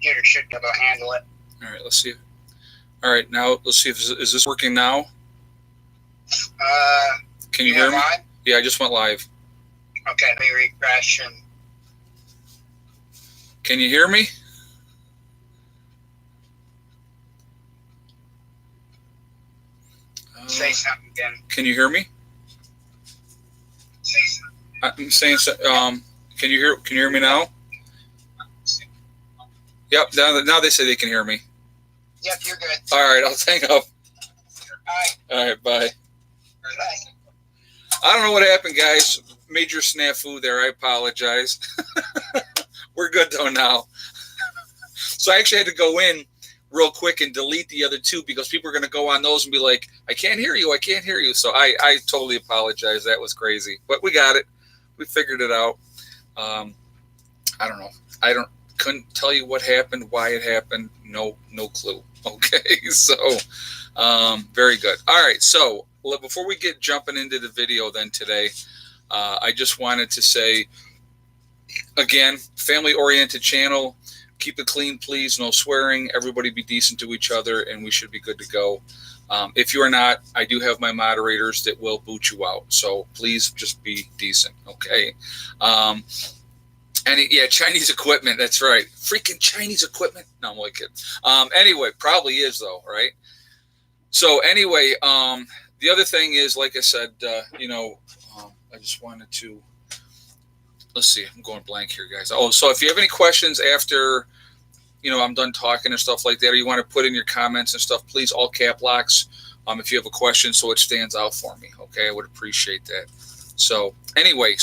computer should be able to handle it. All right, let's see. All right, now let's see if is this working now? Can you hear me? Live? Yeah, I just went live. Okay, let me refresh and. Can you hear me? Say something again. Can you hear me? Say something. I'm saying. Can you hear me now? Yep. Now they say they can hear me. Yep, you're good. All right, I'll hang up. All right. All right, bye. Bye. I don't know what happened, guys. Major snafu there. I apologize. We're good though now. So I actually had to go in real quick and delete the other two because people are going to go on those and be like, I can't hear you. I can't hear you. So I totally apologize. That was crazy. But we got it. We figured it out. I don't know. Couldn't tell you what happened, why it happened. No clue. Okay. So very good. All right. So before we get jumping into the video then today, I just wanted to say, again, family-oriented channel. Keep it clean, please. No swearing. Everybody be decent to each other, and we should be good to go. If you are not, I do have my moderators that will boot you out. So please just be decent, okay? Chinese equipment. That's right. Freaking Chinese equipment. No, I'm only kidding. Anyway, probably is though, right? So anyway, the other thing is, like I said, I just wanted to. Let's see. I'm going blank here, guys. Oh, so if you have any questions after, I'm done talking and stuff like that, or you want to put in your comments and stuff, please, all cap locks. If you have a question, so it stands out for me. Okay, I would appreciate that. So anyway,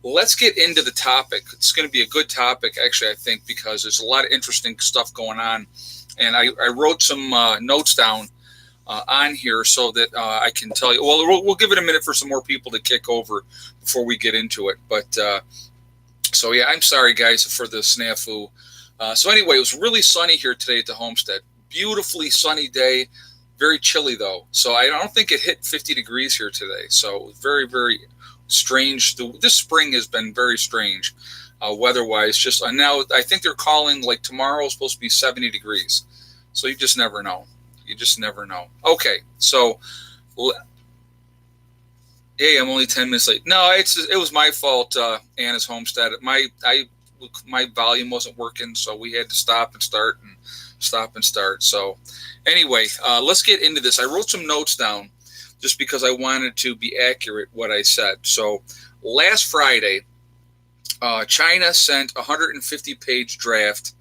let's get into the topic. It's going to be a good topic, actually, I think, because there's a lot of interesting stuff going on, and I wrote some notes down on here so that I can tell you. Well, we'll give it a minute for some more people to kick over before we get into it. But so yeah, I'm sorry, guys, for the snafu. So anyway, it was really sunny here today at the homestead. Beautifully sunny day. Very chilly though. So I don't think it hit 50 degrees here today. So it was very, very strange. This spring has been very strange weather-wise. Just now, I think they're calling like tomorrow is supposed to be 70 degrees. So you just never know. You just never know. Okay, so hey, I'm only 10 minutes late. No, it was my fault. Anna's homestead. My volume wasn't working, so we had to stop and start. So anyway, let's get into this. I wrote some notes down just because I wanted to be accurate what I said. So last Friday, China sent a 150-page draft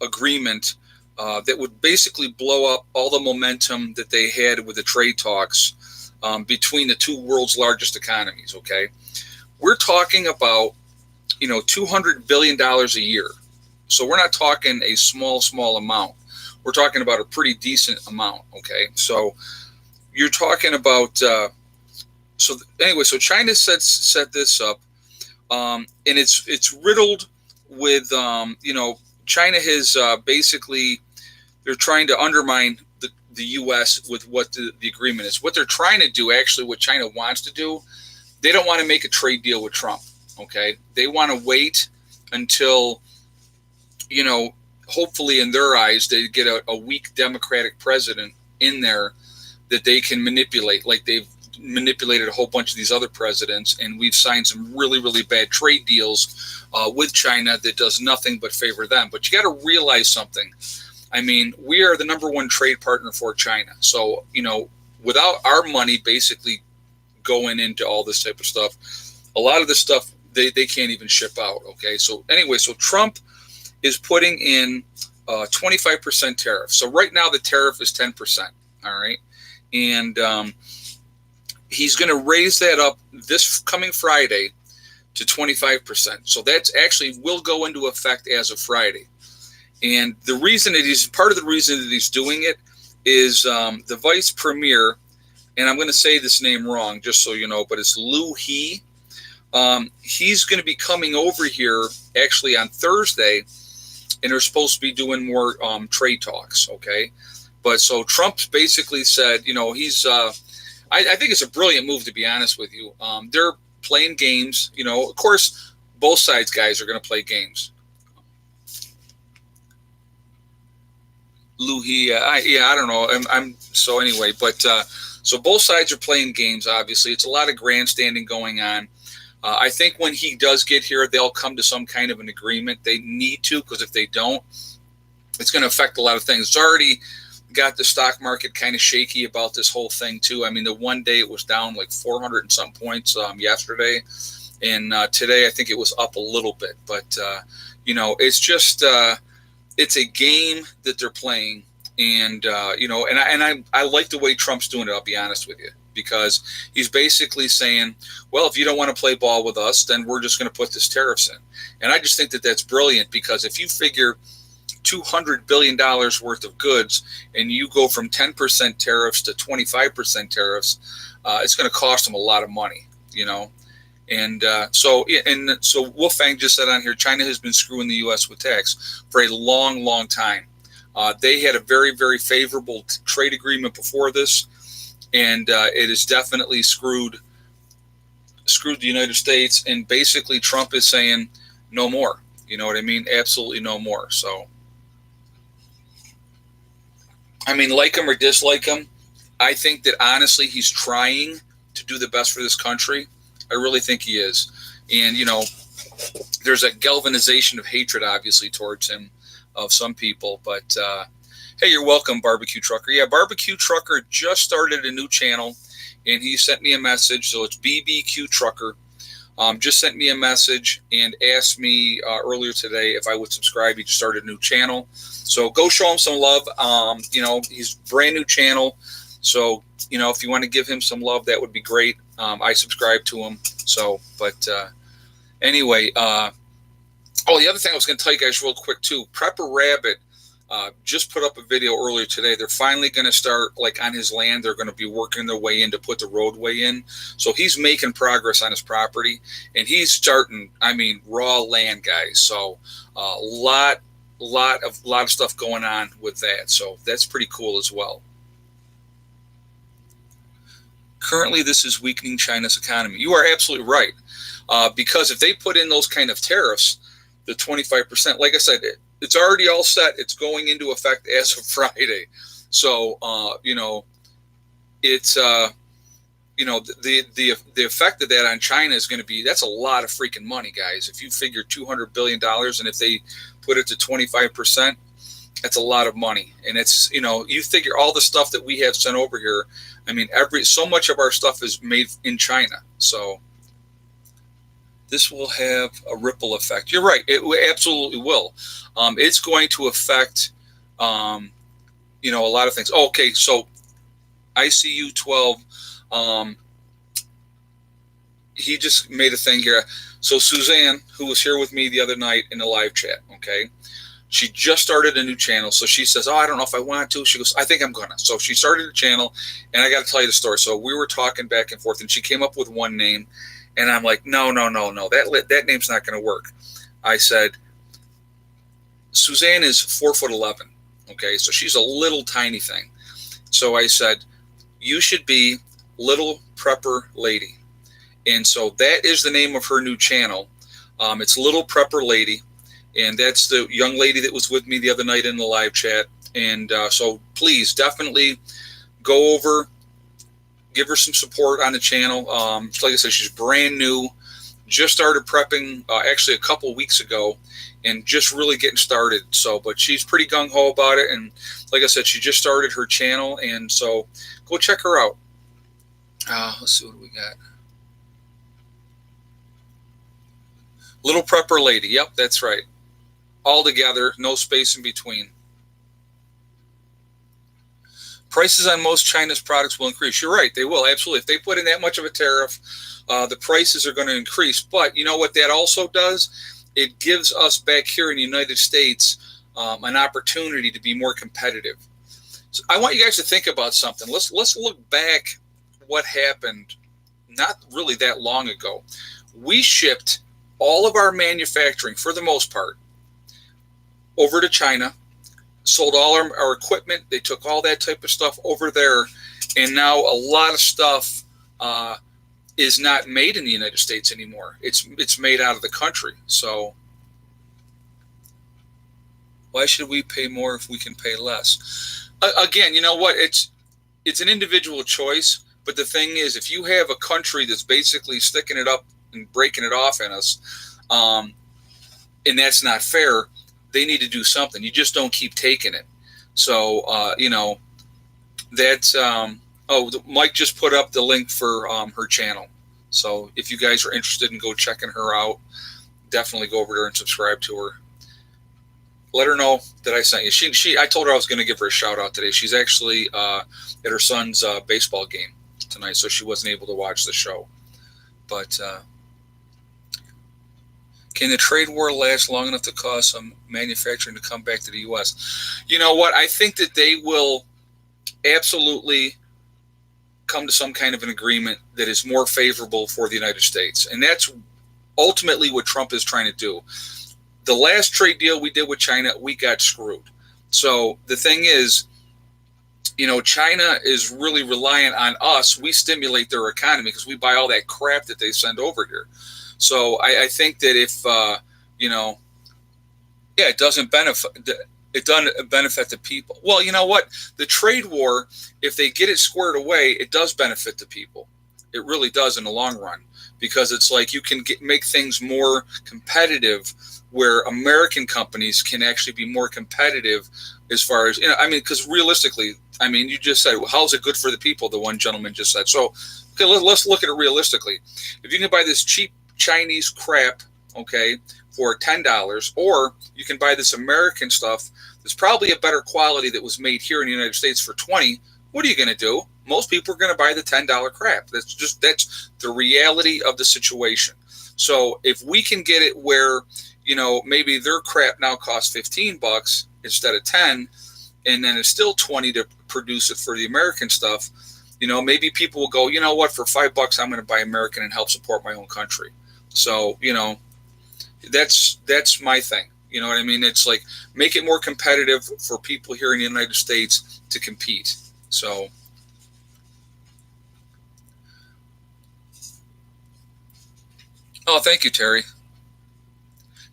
agreement that would basically blow up all the momentum that they had with the trade talks between the two world's largest economies. Okay, we're talking about $200 billion a year, so we're not talking a small amount. We're talking about a pretty decent amount. Okay, so you're talking about so China set this up, and it's riddled with China has basically. They're trying to undermine the U.S. with what the agreement is. What they're trying to do, actually, what China wants to do, they don't want to make a trade deal with Trump, okay? They want to wait until, hopefully in their eyes, they get a weak Democratic president in there that they can manipulate, like they've manipulated a whole bunch of these other presidents, and we've signed some really, really bad trade deals with China that does nothing but favor them. But you got to realize something. I mean, we are the number one trade partner for China. So, without our money basically going into all this type of stuff, a lot of this stuff they can't even ship out. Okay. So anyway, so Trump is putting in 25% tariff. So right now the tariff is 10%. All right. And he's going to raise that up this coming Friday to 25%. So that's actually will go into effect as of Friday. And the reason part of the reason that he's doing it is the vice premier, and I'm going to say this name wrong just so you know, but it's Liu He. He's going to be coming over here actually on Thursday, and they're supposed to be doing more trade talks, okay? But so Trump's basically said, he's I think it's a brilliant move, to be honest with you. They're playing games, of course, both sides guys are going to play games. Luhia. I don't know. I'm so anyway, but so both sides are playing games. Obviously, it's a lot of grandstanding going on. I think when he does get here, they'll come to some kind of an agreement. They need to, because if they don't, it's going to affect a lot of things. It's already got the stock market kind of shaky about this whole thing too. I mean, the one day it was down like 400 and some points yesterday, and today I think it was up a little bit. But it's just it's a game that they're playing, and I like the way Trump's doing it. I'll be honest with you, because he's basically saying, well, if you don't want to play ball with us, then we're just going to put this tariffs in. And I just think that that's brilliant, because if you figure $200 billion worth of goods and you go from 10% tariffs to 25% tariffs, it's going to cost them a lot of money, And so Wolfgang just said on here, China has been screwing the U.S. with tax for a long, long time. They had a very, very favorable trade agreement before this, and it has definitely screwed the United States. And basically, Trump is saying no more. You know what I mean? Absolutely no more. So, I mean, like him or dislike him, I think that honestly he's trying to do the best for this country. I really think he is. And, there's a galvanization of hatred, obviously, towards him of some people. But, hey, you're welcome, Barbecue Trucker. Yeah, Barbecue Trucker just started a new channel, and he sent me a message. So it's BBQ Trucker. Just sent me a message and asked me earlier today if I would subscribe. He just started a new channel. So go show him some love. He's brand new channel. So, if you want to give him some love, that would be great. I subscribe to him. So, but anyway, the other thing I was going to tell you guys real quick too, Prepper Rabbit just put up a video earlier today. They're finally going to start, like, on his land. They're going to be working their way in to put the roadway in. So he's making progress on his property, and he's starting, raw land, guys. So a lot of stuff going on with that. So that's pretty cool as well. Currently, this is weakening China's economy. You are absolutely right. Because if they put in those kind of tariffs, the 25%, like I said, it's already all set. It's going into effect as of Friday. So, it's, the effect of that on China is going to be, that's a lot of freaking money, guys. If you figure $200 billion, and if they put it to 25%, that's a lot of money. And it's, you figure all the stuff that we have sent over here. So much of our stuff is made in China. So this will have a ripple effect. You're right. It absolutely will. It's going to affect, a lot of things. Okay. So ICU 12, he just made a thing here. So Suzanne, who was here with me the other night in the live chat, okay, she just started a new channel. So she says, I don't know if I want to. She goes, I think I'm going to. So she started a channel, and I got to tell you the story. So we were talking back and forth, and she came up with one name, and I'm like, no. That name's not going to work. I said, Suzanne is 4'11". Okay, so she's a little tiny thing. So I said, you should be Little Prepper Lady. And so that is the name of her new channel. It's Little Prepper Lady. And that's the young lady that was with me the other night in the live chat. And so please, definitely go over, give her some support on the channel. Like I said, she's brand new, just started prepping actually a couple weeks ago, and just really getting started. So, but she's pretty gung-ho about it. And like I said, she just started her channel. And so go check her out. Let's see what we got. Little Prepper Lady. Yep, that's right. All together, no space in between. Prices on most China's products will increase. You're right, they will, absolutely. If they put in that much of a tariff, the prices are going to increase. But you know what that also does? It gives us back here in the United States an opportunity to be more competitive. So I want you guys to think about something. Let's look back what happened not really that long ago. We shipped all of our manufacturing, for the most part, over to China, sold all our equipment. They took all that type of stuff over there. And now a lot of stuff is not made in the United States anymore. It's made out of the country. So, Why should we pay more if we can pay less? Again, you know what? It's an individual choice. But the thing is, if you have a country that's basically sticking it up and breaking it off in us, and that's not fair, they need to do something. You just don't keep taking it. So, that's, Mike just put up the link for her channel. So if you guys are interested in go checking her out, definitely go over there and subscribe to her. Let her know that I sent you. I told her I was going to give her a shout out today. She's actually at her son's baseball game tonight, so she wasn't able to watch the show. But can the trade war last long enough to cause some manufacturing to come back to the U.S.? You know what? I think that they will absolutely come to some kind of an agreement that is more favorable for the United States. And that's ultimately what Trump is trying to do. The last trade deal we did with China, we got screwed. So the thing is, China is really reliant on us. We stimulate their economy because we buy all that crap that they send over here. So I think that if, it doesn't benefit the people. Well, you know what? The trade war, if they get it squared away, it does benefit the people. It really does in the long run, because it's like you can make things more competitive, where American companies can actually be more competitive as far as, because realistically, you just said, well, how's it good for the people? The one gentleman just said. So, okay, let's look at it realistically. If you can buy this cheap Chinese crap, okay, for $10, or you can buy this American stuff that's probably a better quality that was made here in the United States for $20, what are you going to do? Most people are going to buy the $10 crap. That's the reality of the situation. So if we can get it where, maybe their crap now costs $15 instead of 10, and then it's still 20 to produce it for the American stuff, maybe people will go, you know what, for $5 I'm going to buy American and help support my own country. So, that's my thing. You know what I mean? It's like, make it more competitive for people here in the United States to compete. So, oh, thank you, Terry.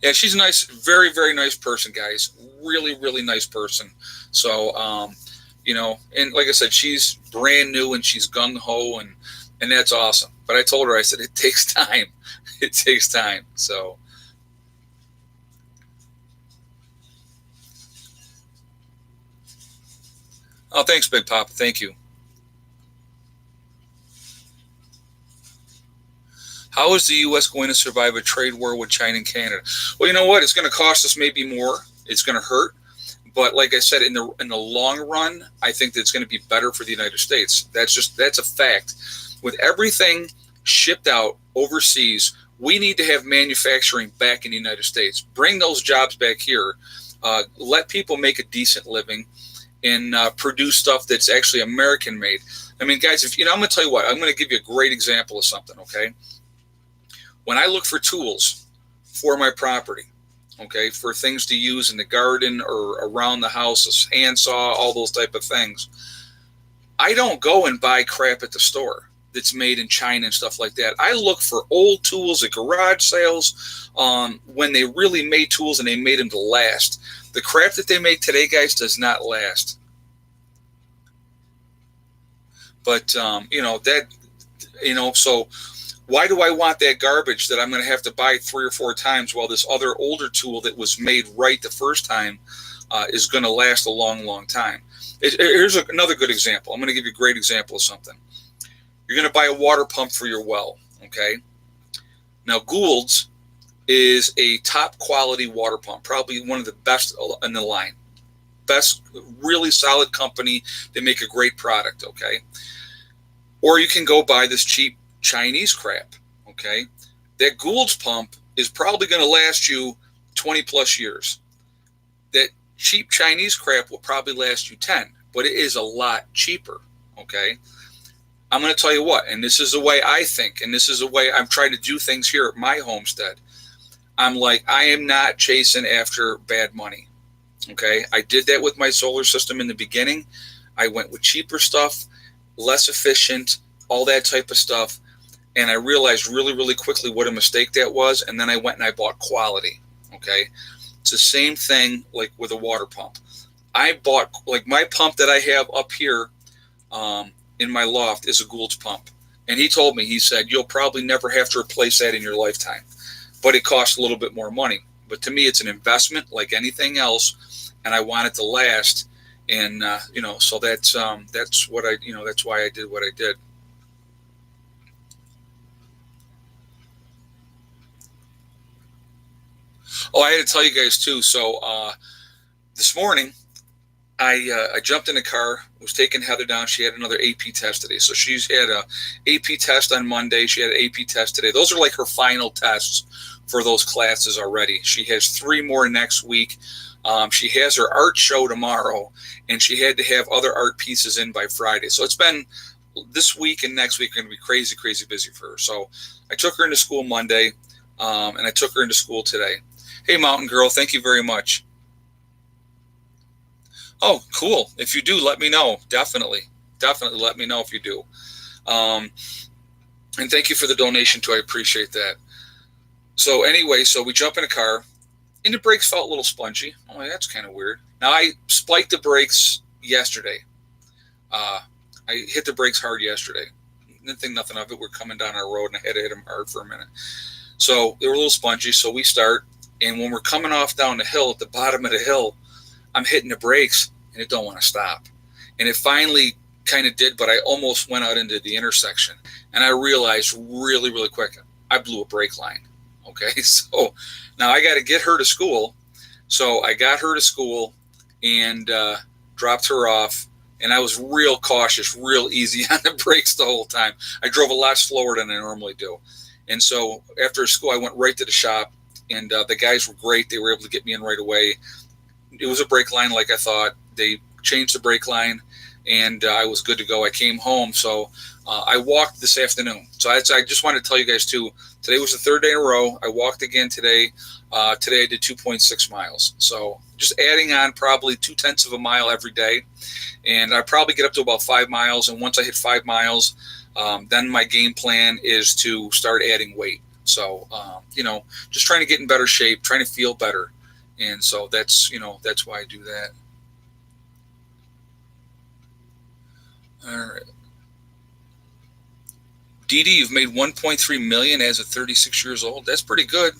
Yeah, she's a nice, very, very nice person, guys. Really, really nice person. So, and like I said, she's brand new and she's gung-ho, and that's awesome. But I told her, I said, it takes time. It takes time. So, oh, thanks, Big Papa. Thank you. How is the U.S. going to survive a trade war with China and Canada? Well, you know what? It's going to cost us maybe more. It's going to hurt. But like I said, in the long run, I think that it's going to be better for the United States. That's a fact. With everything shipped out overseas, we need to have manufacturing back in the United States. Bring those jobs back here. Let people make a decent living and produce stuff that's actually American made. I mean, guys, I'm going to tell you what. I'm going to give you a great example of something, okay? When I look for tools for my property, okay, for things to use in the garden or around the house, a handsaw, all those type of things, I don't go and buy crap at the store that's made in China and stuff like that. I look for old tools at garage sales when they really made tools and they made them to last. The crap that they make today, guys, does not last. But, so why do I want that garbage that I'm going to have to buy 3 or 4 times while this other older tool that was made right the first time is going to last a long, long time? Here's another good example. I'm going to give you a great example of something. You're going to buy a water pump for your well, okay? Now, Gould's is a top quality water pump, probably one of the best in the line. Best, really solid company. They make a great product, okay? Or you can go buy this cheap Chinese crap, okay? That Gould's pump is probably going to last you 20 plus years. That cheap Chinese crap will probably last you 10, but it is a lot cheaper, okay? I'm going to tell you what, and this is the way I think, and this is the way I'm trying to do things here at my homestead. I'm like, I am not chasing after bad money, okay? I did that with my solar system in the beginning. I went with cheaper stuff, less efficient, all that type of stuff. And I realized really, really quickly what a mistake that was. And then I went and I bought quality. Okay. It's the same thing like with a water pump. I bought, like, my pump that I have up here in my loft is a Gould's pump. And he told me, he said, you'll probably never have to replace that in your lifetime, but it costs a little bit more money. But to me, it's an investment like anything else, and I want it to last. And so that's what I, that's why I did what I did. Oh, I had to tell you guys too. So this morning, I jumped in the car, was taking Heather down. She had another AP test today. So she's had a AP test on Monday. She had an AP test today. Those are like her final tests for those classes already. She has 3 more next week. She has her art show tomorrow, and she had to have other art pieces in by Friday. So it's been, this week and next week are going to be crazy, crazy busy for her. So I took her into school Monday, and I took her into school today. Hey, Mountain Girl, thank you very much. Oh, cool. If you do, let me know. Definitely let me know if you do. And thank you for the donation too. I appreciate that. So anyway, so we jump in a car, and the brakes felt a little spongy. Oh, that's kind of weird. Now, I spiked the brakes yesterday. I hit the brakes hard yesterday. Didn't think nothing of it. We're coming down our road, and I had to hit them hard for a minute. So they were a little spongy, so we start. And when we're coming off down the hill, at the bottom of the hill, I'm hitting the brakes, and it don't want to stop. And it finally kind of did, but I almost went out into the intersection. And I realized really, really quick, I blew a brake line. Okay, so now I got to get her to school. So I got her to school and dropped her off. And I was real cautious, real easy on the brakes the whole time. I drove a lot slower than I normally do. And so after school, I went right to the shop. And the guys were great. They were able to get me in right away. It was a brake line like I thought. They changed the brake line, and I was good to go. I came home, so I walked this afternoon. So I just wanted to tell you guys, too, today was the 3rd day in a row. I walked again today. Today I did 2.6 miles. So just adding on probably 0.2 of a mile every day. And I probably get up to about 5 miles. And once I hit 5 miles, then my game plan is to start adding weight. So, just trying to get in better shape, trying to feel better. And so that's why I do that. All right. Dee Dee, you've made $1.3 million as of 36 years old. That's pretty good.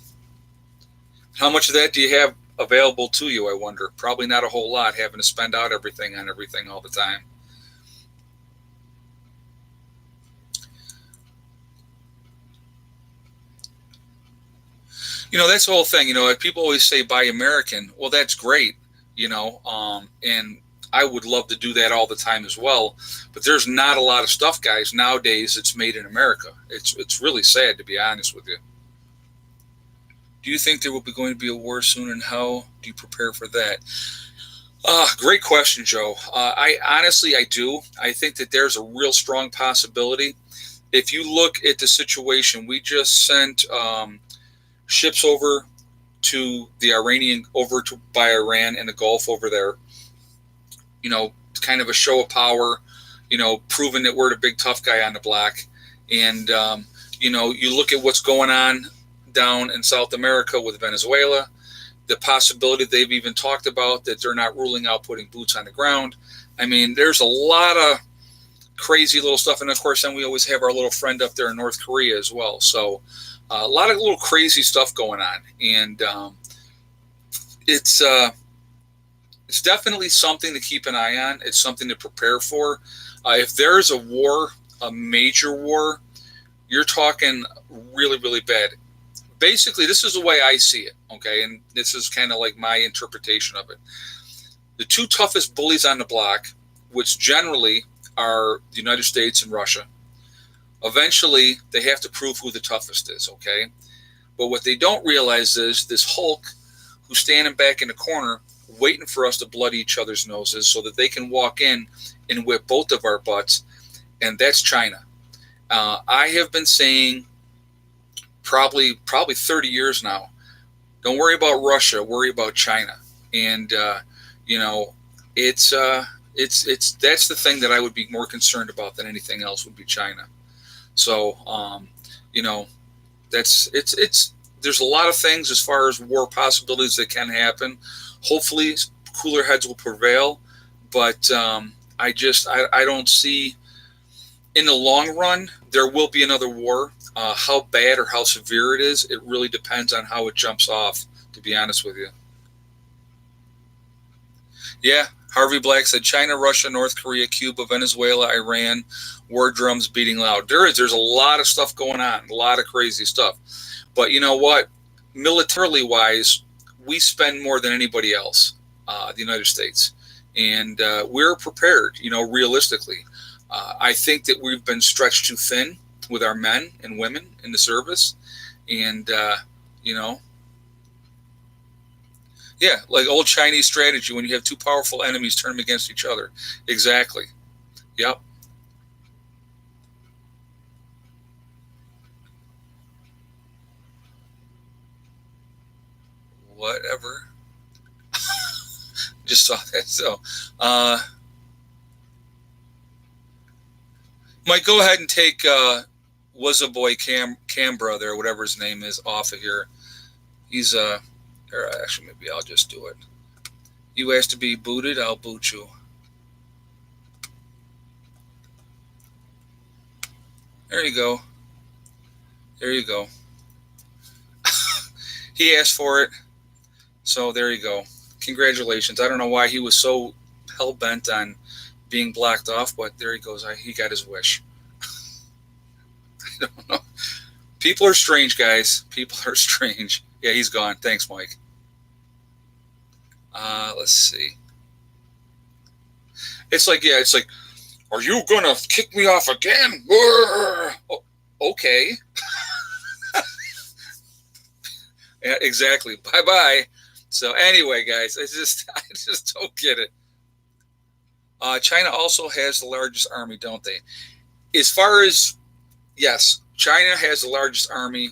How much of that do you have available to you, I wonder? Probably not a whole lot, having to spend out everything on everything all the time. That's the whole thing. People always say buy American. Well, that's great, and I would love to do that all the time as well. But there's not a lot of stuff, guys, nowadays that's made in America. It's really sad, to be honest with you. Do you think there will be going to be a war soon, and how do you prepare for that? Great question, Joe. I do. I think that there's a real strong possibility. If you look at the situation, we just sent ships over to the by Iran in the Gulf over there, kind of a show of power, proving that we're the big tough guy on the block. And, you look at what's going on down in South America with Venezuela, the possibility they've even talked about that they're not ruling out putting boots on the ground. I mean, there's a lot of crazy little stuff. And of course, then we always have our little friend up there in North Korea as well. So, a lot of little crazy stuff going on, and it's definitely something to keep an eye on. It's something to prepare for. If there's a war, a major war, you're talking really, really bad. Basically, this is the way I see it, okay? And this is kind of like my interpretation of it. The 2 toughest bullies on the block, which generally are the United States and Russia, eventually, they have to prove who the toughest is, okay? But what they don't realize is this Hulk who's standing back in the corner waiting for us to bloody each other's noses so that they can walk in and whip both of our butts, and that's China. I have been saying probably 30 years now, don't worry about Russia, worry about China. And, it's that's the thing that I would be more concerned about than anything else would be China. So, it's there's a lot of things as far as war possibilities that can happen. Hopefully, cooler heads will prevail, but I don't see in the long run there will be another war. How bad or how severe it is, it really depends on how it jumps off, to be honest with you. Yeah, Harvey Black said China, Russia, North Korea, Cuba, Venezuela, Iran, war drums beating loud. There's a lot of stuff going on, a lot of crazy stuff. But you know what? Militarily wise, we spend more than anybody else, the United States. And we're prepared, realistically. I think that we've been stretched too thin with our men and women in the service. And, yeah, like old Chinese strategy, when you have two powerful enemies, turn them against each other. Exactly. Yep. Whatever. Just saw that. So, Mike, go ahead and take Was a Boy Canberra there, whatever his name is, off of here. He's or actually maybe I'll just do it. You asked to be booted, I'll boot you. There you go. There you go. He asked for it. So there you go. Congratulations. I don't know why he was so hell-bent on being blocked off, but there he goes. He got his wish. I don't know. People are strange, guys. People are strange. Yeah, he's gone. Thanks, Mike. Let's see. It's like, are you going to kick me off again? Oh, okay. Yeah, exactly. Bye-bye. So anyway, guys, I just don't get it. China also has the largest army, don't they? As far as, yes, China has the largest army,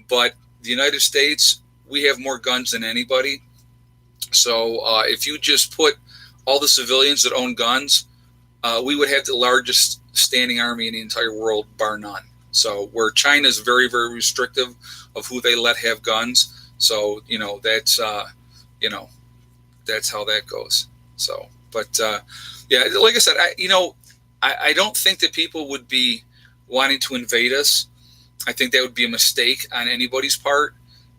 but the United States, we have more guns than anybody. So if you just put all the civilians that own guns, we would have the largest standing army in the entire world, bar none. So where China is very, very restrictive of who they let have guns. So, that's how that goes. So, but yeah, like I said, I don't think that people would be wanting to invade us. I think that would be a mistake on anybody's part.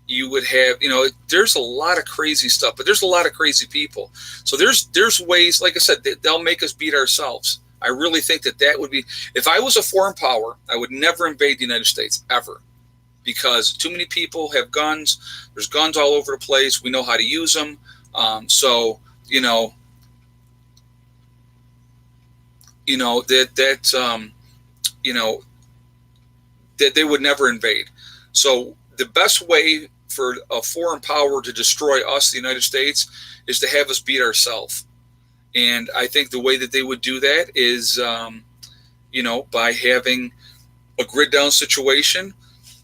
You would have, there's a lot of crazy stuff, but there's a lot of crazy people. So there's ways, like I said, they'll make us beat ourselves. I really think that would be, if I was a foreign power, I would never invade the United States, ever. Because too many people have guns. There's guns all over the place. We know how to use them. That they would never invade. So the best way for a foreign power to destroy us, the United States, is to have us beat ourselves. And I think the way that they would do that is, by having a grid down situation.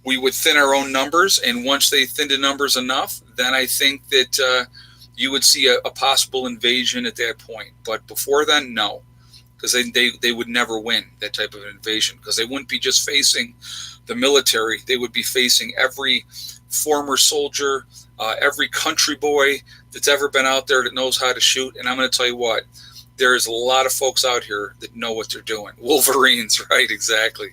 We would thin our own numbers, and once they thinned the numbers enough, then I think that you would see a possible invasion at that point. But before then, no, because they would never win that type of invasion, because they wouldn't be just facing the military. They would be facing every former soldier, every country boy that's ever been out there that knows how to shoot. And I'm going to tell you what, there's a lot of folks out here that know what they're doing. Wolverines, right? Exactly.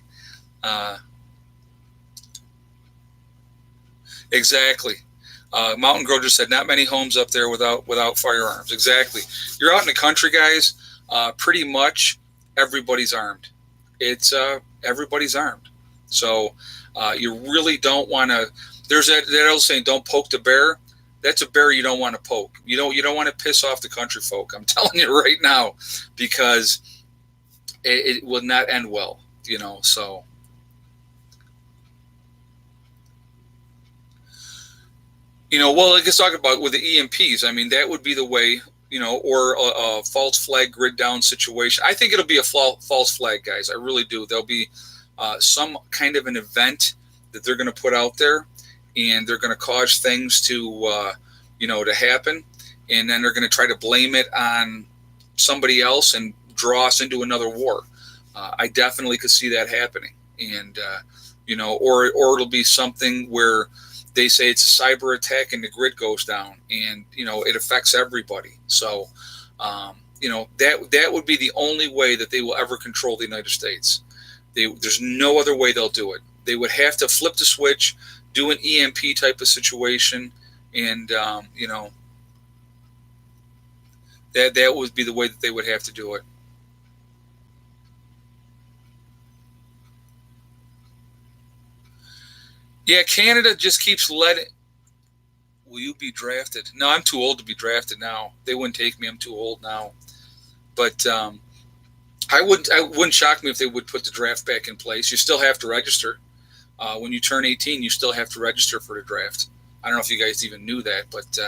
Exactly. Mountain Grow just said, not many homes up there without firearms. Exactly. You're out in the country, guys. Pretty much everybody's armed. It's everybody's armed. So you really don't want to. There's that old saying, "Don't poke the bear." That's a bear you don't want to poke. You don't want to piss off the country folk. I'm telling you right now, because it will not end well. So. Well, like I was talking about with the EMPs, I mean, that would be the way, or a false flag grid down situation. I think it'll be a false flag, guys. I really do. There'll be some kind of an event that they're going to put out there, and they're going to cause things to, to happen. And then they're going to try to blame it on somebody else and draw us into another war. I definitely could see that happening. And, or it'll be something where, they say it's a cyber attack and the grid goes down, and it affects everybody. So that would be the only way that they will ever control the United States. There's no other way they'll do it. They would have to flip the switch, do an EMP type of situation, and that would be the way that they would have to do it. Yeah, Canada just keeps letting. Will you be drafted? No, I'm too old to be drafted now. They wouldn't take me. I'm too old now. But I wouldn't shock me if they would put the draft back in place. You still have to register. When you turn 18, you still have to register for the draft. I don't know if you guys even knew that, but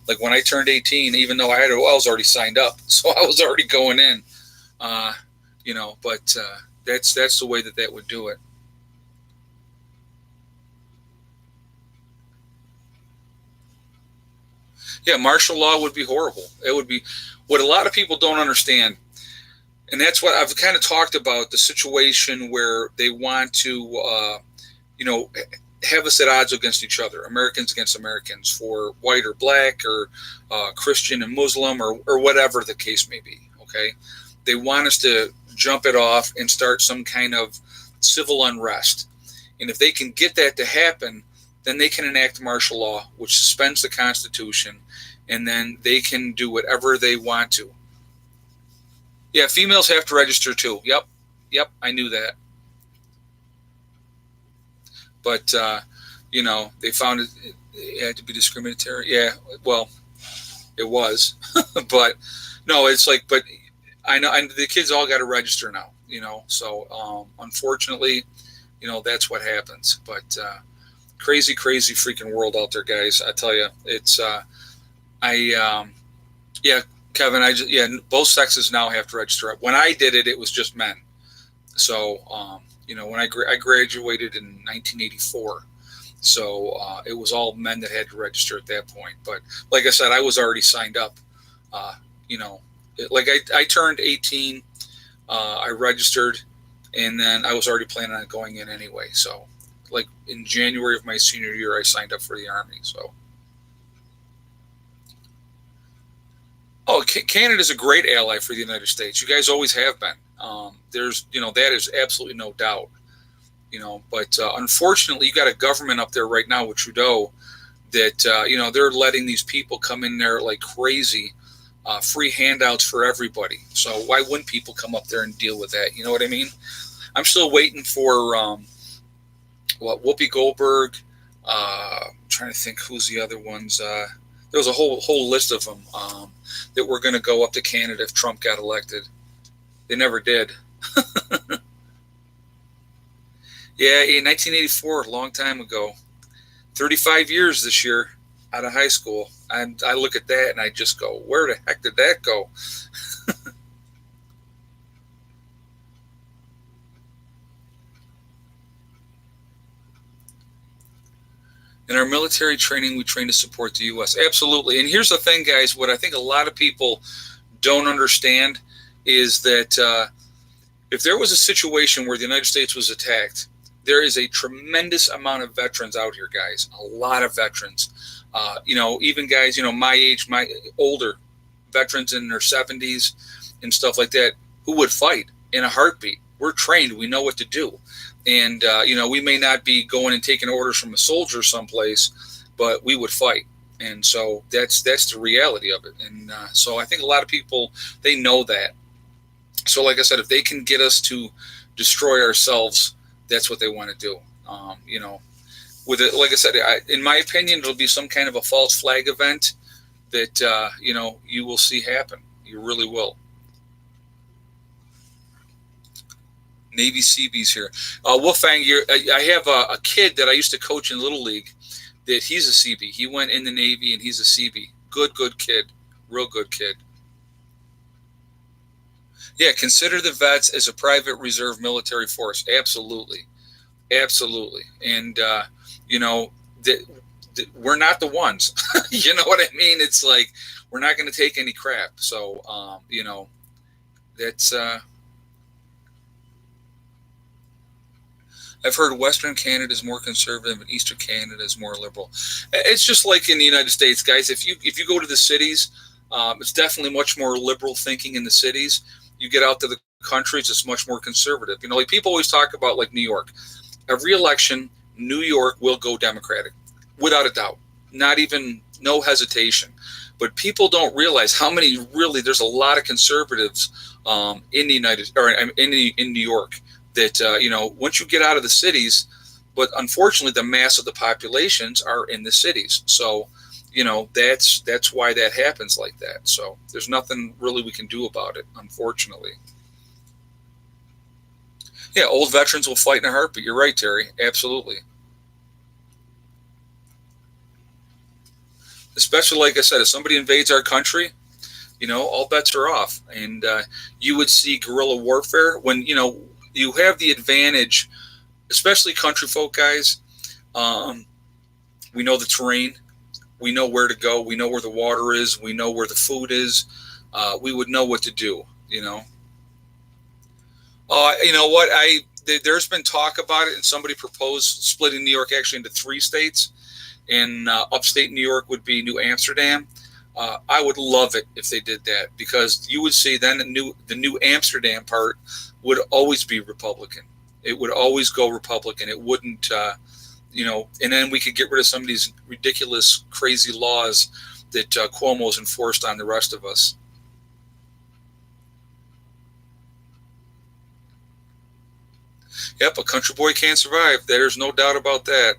like when I turned 18, even though I was already signed up, so I was already going in. But that's the way that would do it. Yeah, martial law would be horrible. It would be what a lot of people don't understand. And that's what I've kind of talked about, the situation where they want to, have us at odds against each other, Americans against Americans, for white or black or Christian and Muslim or whatever the case may be, okay? They want us to jump it off and start some kind of civil unrest. And if they can get that to happen, then they can enact martial law, which suspends the Constitution, and then they can do whatever they want to. Yeah, females have to register too. Yep, I knew that. But, they found it had to be discriminatory. Yeah, well, it was. But, no, it's like, but I know the kids all got to register now, So, unfortunately, that's what happens. But crazy freaking world out there, guys. I tell you, it's, Kevin, both sexes now have to register. When I did it, it was just men. So, when I graduated in 1984, so it was all men that had to register at that point. But like I said, I was already signed up. I turned 18, I registered, and then I was already planning on going in anyway. So, like in January of my senior year, I signed up for the Army. So. Oh, Canada's a great ally for the United States. You guys always have been. There's, that is absolutely no doubt. But unfortunately, you got a government up there right now with Trudeau that, they're letting these people come in there like crazy, free handouts for everybody. So why wouldn't people come up there and deal with that? You know what I mean? I'm still waiting for, Whoopi Goldberg. Trying to think who's the other ones. There was a whole list of them that were going to go up to Canada if Trump got elected. They never did. Yeah, in 1984, a long time ago. 35 years this year out of high school. And I look at that and I just go, where the heck did that go? In our military training, we train to support the U.S. Absolutely. And here's the thing, guys. What I think a lot of people don't understand is that if there was a situation where the United States was attacked, there is a tremendous amount of veterans out here, guys. A lot of veterans. Even guys, my age, my older veterans in their 70s and stuff like that, who would fight in a heartbeat. We're trained. We know what to do. And, we may not be going and taking orders from a soldier someplace, but we would fight. And so that's the reality of it. And so I think a lot of people, they know that. So like I said, if they can get us to destroy ourselves, that's what they want to do. With it, like I said, in my opinion, it'll be some kind of a false flag event that, you will see happen. You really will. Navy Seabees here. Wolfgang, I have a kid that I used to coach in Little League that he's a Seabee. He went in the Navy and he's a Seabee. Good kid. Real good kid. Yeah, consider the vets as a private reserve military force. Absolutely. And, we're not the ones. You know what I mean? It's like we're not going to take any crap. So, that's... I've heard Western Canada is more conservative and Eastern Canada is more liberal. It's just like in the United States, guys. If you go to the cities, it's definitely much more liberal thinking in the cities. You get out to the countries, it's much more conservative. Like people always talk about like New York. Every election, New York will go Democratic, without a doubt. Not even no hesitation. But people don't realize how many really. There's a lot of conservatives in the in New York. That once you get out of the cities, but unfortunately the mass of the populations are in the cities. So that's why that happens like that. So there's nothing really we can do about it, unfortunately. Yeah, old veterans will fight in a heartbeat. You're right, Terry. Absolutely. Especially, like I said, if somebody invades our country, all bets are off. And you would see guerrilla warfare when, you have the advantage, especially country folk guys. We know the terrain. We know where to go. We know where the water is. We know where the food is. We would know what to do. You know what? There's been talk about it, and somebody proposed splitting New York actually into 3 states. In upstate New York would be New Amsterdam. I would love it if they did that, because you would see then the New Amsterdam part would always be Republican. It would always go Republican. It wouldn't, and then we could get rid of some of these ridiculous, crazy laws that Cuomo's enforced on the rest of us. Yep, a country boy can't survive. There's no doubt about that.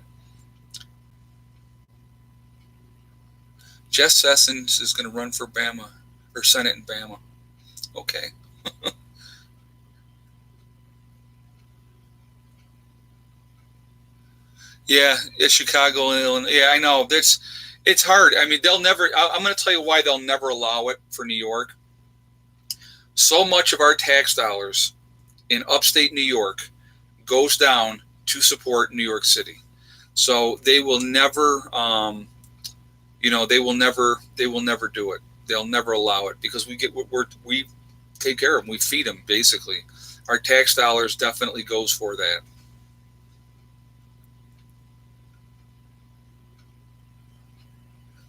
Jeff Sessions is going to run for Bama or Senate in Bama. Okay. Yeah, Chicago, Illinois. Yeah, I know. It's hard. I mean, they'll never. I'm going to tell you why they'll never allow it for New York. So much of our tax dollars in upstate New York goes down to support New York City. So they will never. They will never do it. They'll never allow it, because we take care of them. We feed them, basically. Our tax dollars definitely goes for that.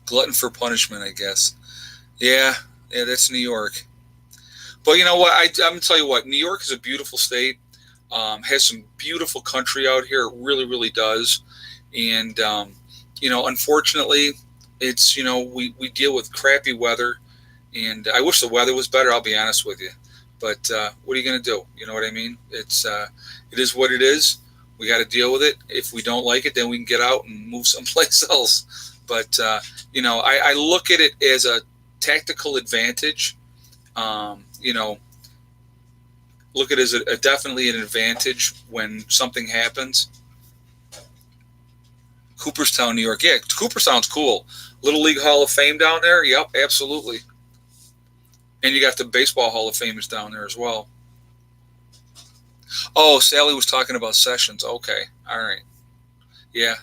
Glutton for punishment, I guess. Yeah, that's New York. But you know what? I'm gonna tell you what. New York is a beautiful state. Has some beautiful country out here. It really, really does. And unfortunately, it's we deal with crappy weather, and I wish the weather was better. I'll be honest with you. But what are you gonna do? You know what I mean? It is what it is. We got to deal with it. If we don't like it, then we can get out and move someplace else. But I look at it as a tactical advantage. Look at it as definitely an advantage when something happens. Cooperstown, New York. Yeah, Cooperstown's cool. Little League Hall of Fame down there. Yep, absolutely. And you got the Baseball Hall of Fame is down there as well. Oh, Sally was talking about Sessions. Okay, all right. Yeah,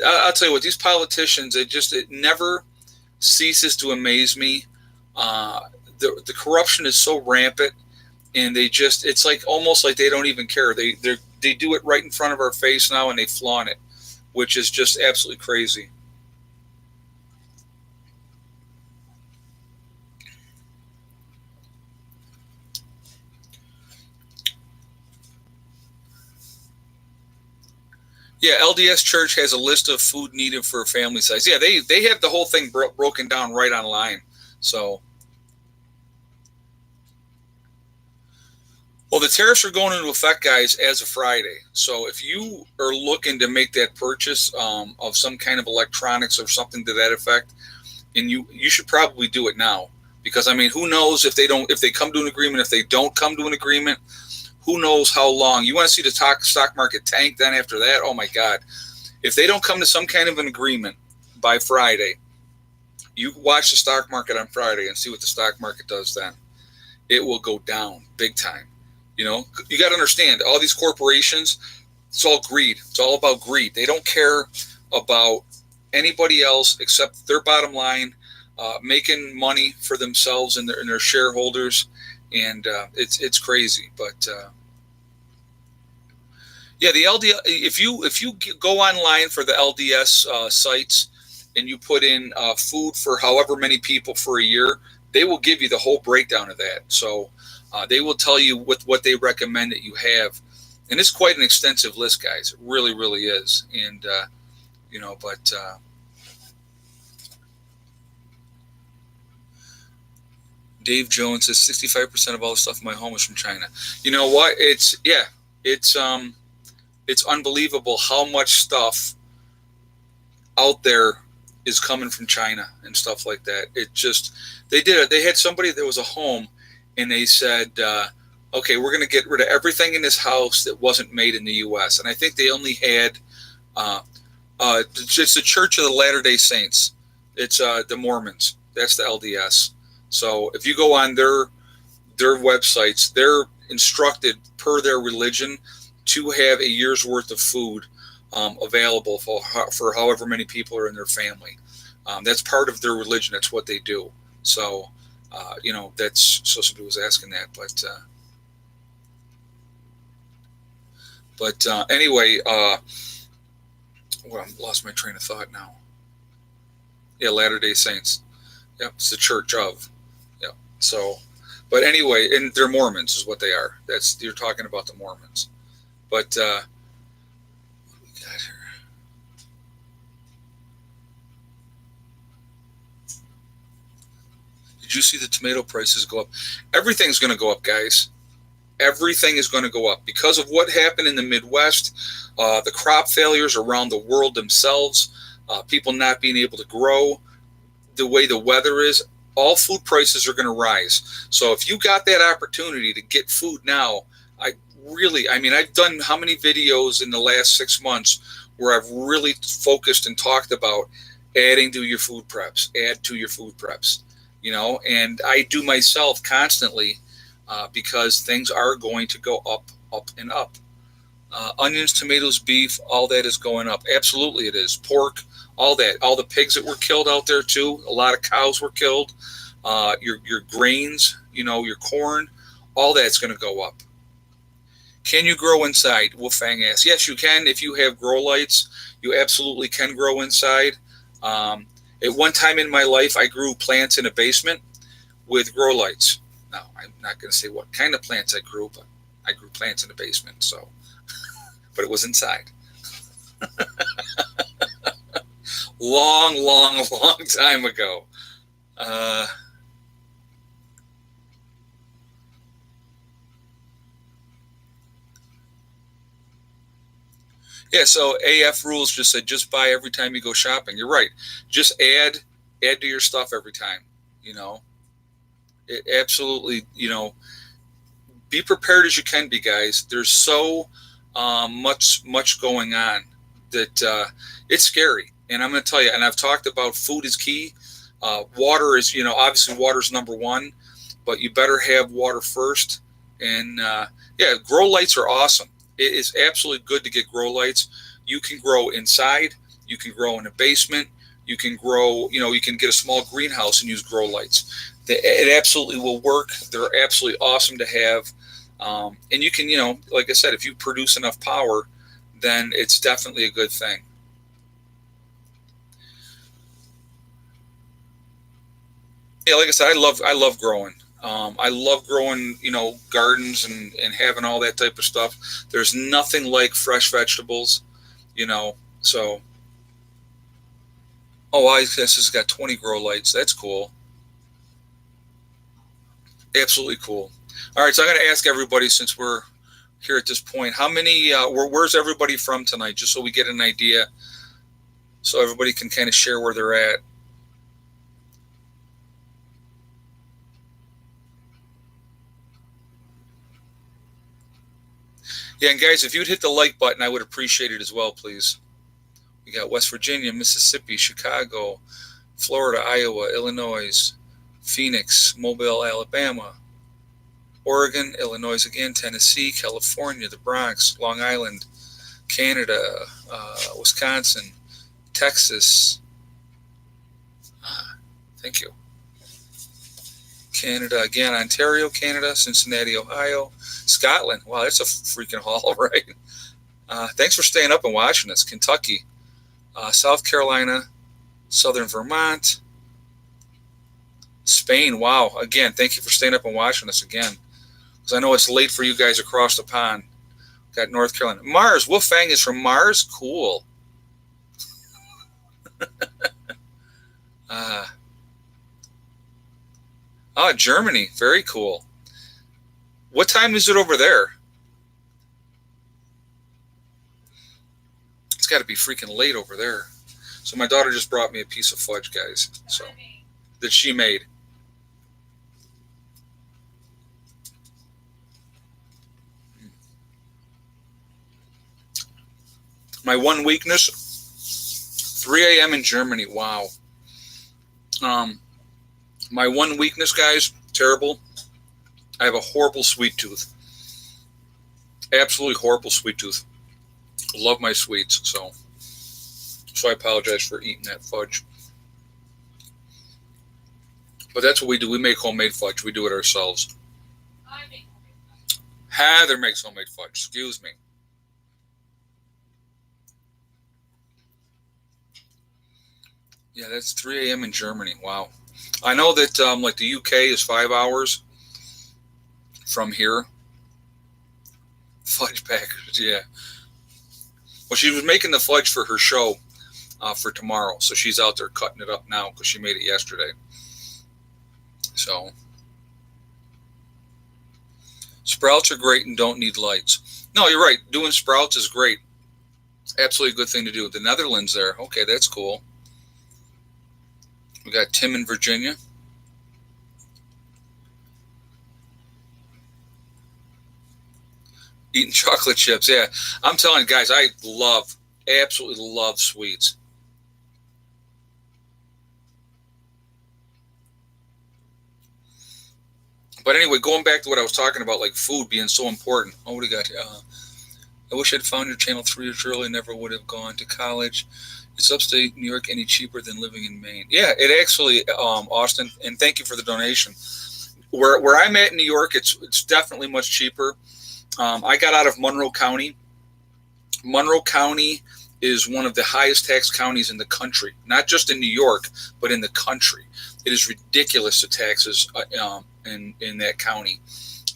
I'll tell you what. These politicians, it never ceases to amaze me. The corruption is so rampant, and it's like almost like they don't even care. They do it right in front of our face now, and they flaunt it, which is just absolutely crazy. Yeah, LDS Church has a list of food needed for a family size. Yeah, they have the whole thing broken down right online. So, well, the tariffs are going into effect, guys, as of Friday. So if you are looking to make that purchase of some kind of electronics or something to that effect, and you should probably do it now, because I mean, who knows if they come to an agreement, if they don't come to an agreement, who knows how long. You want to see the stock market tank then after that? Oh my God. If they don't come to some kind of an agreement by Friday, you watch the stock market on Friday and see what the stock market does then. It will go down big time. You got to understand, all these corporations, it's all greed. It's all about greed. They don't care about anybody else except their bottom line, making money for themselves and their shareholders. And it's crazy. But Yeah, the LDS. If you go online for the LDS sites and you put in food for however many people for a year, they will give you the whole breakdown of that. So they will tell you what they recommend that you have, and it's quite an extensive list, guys. It really, really is. And but Dave Jones says 65% of all the stuff in my home is from China. You know what? It's unbelievable how much stuff out there is coming from China and stuff like that. It just, they had somebody that was a home and they said, okay, we're going to get rid of everything in this house that wasn't made in the U.S. And I think they only had, it's the Church of the Latter-day Saints. It's the Mormons. That's the LDS. So if you go on their websites, they're instructed per their religion to have a year's worth of food available for however many people are in their family. That's part of their religion. That's what they do. So, that's, so somebody was asking that, but anyway, well, I lost my train of thought now. Yeah, Latter-day Saints. Yep, it's the church of. Yep. So, but anyway, and they're Mormons is what they are. You're talking about the Mormons. But what we got here? Did you see the tomato prices go up? Everything's going to go up, guys. Everything is going to go up because of what happened in the Midwest, the crop failures around the world themselves, people not being able to grow, the way the weather is. All food prices are going to rise. So if you got that opportunity to get food now, I've done how many videos in the last 6 months where I've really focused and talked about adding to your food preps, add to your food preps, and I do myself constantly because things are going to go up, and up. Onions, tomatoes, beef, all that is going up. Absolutely it is. Pork, all that. All the pigs that were killed out there too. A lot of cows were killed. Your grains, your corn, all that's going to go up. Can you grow inside? Wolfgang asks. Yes, you can. If you have grow lights, you absolutely can grow inside. At one time in my life, I grew plants in a basement with grow lights. Now, I'm not going to say what kind of plants I grew, but I grew plants in a basement. So, but it was inside. Long time ago. Yeah, so AF Rules just said, just buy every time you go shopping. You're right. Just add to your stuff every time, It absolutely, be prepared as you can be, guys. There's so much going on that it's scary. And I'm going to tell you, and I've talked about food is key. Water is, obviously water's number one, but you better have water first. And grow lights are awesome. It is absolutely good to get grow lights. You can grow inside. You can grow in a basement. You can grow, you can get a small greenhouse and use grow lights. It absolutely will work. They're absolutely awesome to have. And you can, like I said, if you produce enough power, then it's definitely a good thing. Yeah, like I said, I love growing. I love growing, gardens and having all that type of stuff. There's nothing like fresh vegetables, so. Oh, I guess it's got 20 grow lights. That's cool. Absolutely cool. All right, so I'm going to ask everybody, since we're here at this point, how many, where's everybody from tonight, just so we get an idea, so everybody can kind of share where they're at. Yeah, and guys, if you'd hit the like button, I would appreciate it as well, please. We got West Virginia, Mississippi, Chicago, Florida, Iowa, Illinois, Phoenix, Mobile, Alabama, Oregon, Illinois again, Tennessee, California, the Bronx, Long Island, Canada, Wisconsin, Texas. Thank you. Canada again, Ontario, Canada, Cincinnati, Ohio, Scotland. Wow, that's a freaking haul, right? Thanks for staying up and watching us. Kentucky, South Carolina, Southern Vermont, Spain. Wow. Again, thank you for staying up and watching us again. Because I know it's late for you guys across the pond. Got North Carolina. Mars. Wolfang is from Mars. Cool. Germany. Very cool. What time is it over there? It's got to be freaking late over there. So my daughter just brought me a piece of fudge, guys. So that she made. My one weakness, 3 a.m. in Germany. Wow. My one weakness, guys, terrible. I have a horrible sweet tooth. Absolutely horrible sweet tooth. Love my sweets, so I apologize for eating that fudge. But that's what we do. We make homemade fudge. We do it ourselves. Heather makes homemade fudge. Excuse me. Yeah, that's 3 a.m. in Germany. Wow. I know that like the UK is 5 hours from here. Fudge packers, yeah. Well, she was making the fudge for her show for tomorrow, so she's out there cutting it up now because she made it yesterday. So, sprouts are great and don't need lights. No, you're right. Doing sprouts is great. Absolutely a good thing to do. The Netherlands there. Okay, that's cool. We got Tim in Virginia. Eating chocolate chips. Yeah, I'm telling you guys, I absolutely love sweets. But anyway, going back to what I was talking about, like food being so important. Oh, what do you got here? I wish I'd found your channel 3 years early. Never would have gone to college. Is upstate New York any cheaper than living in Maine? Yeah, it actually, Austin, and thank you for the donation. Where I'm at in New York, it's definitely much cheaper. I got out of Monroe County. Monroe County is one of the highest tax counties in the country, not just in New York, but in the country. It is ridiculous, the taxes in that county.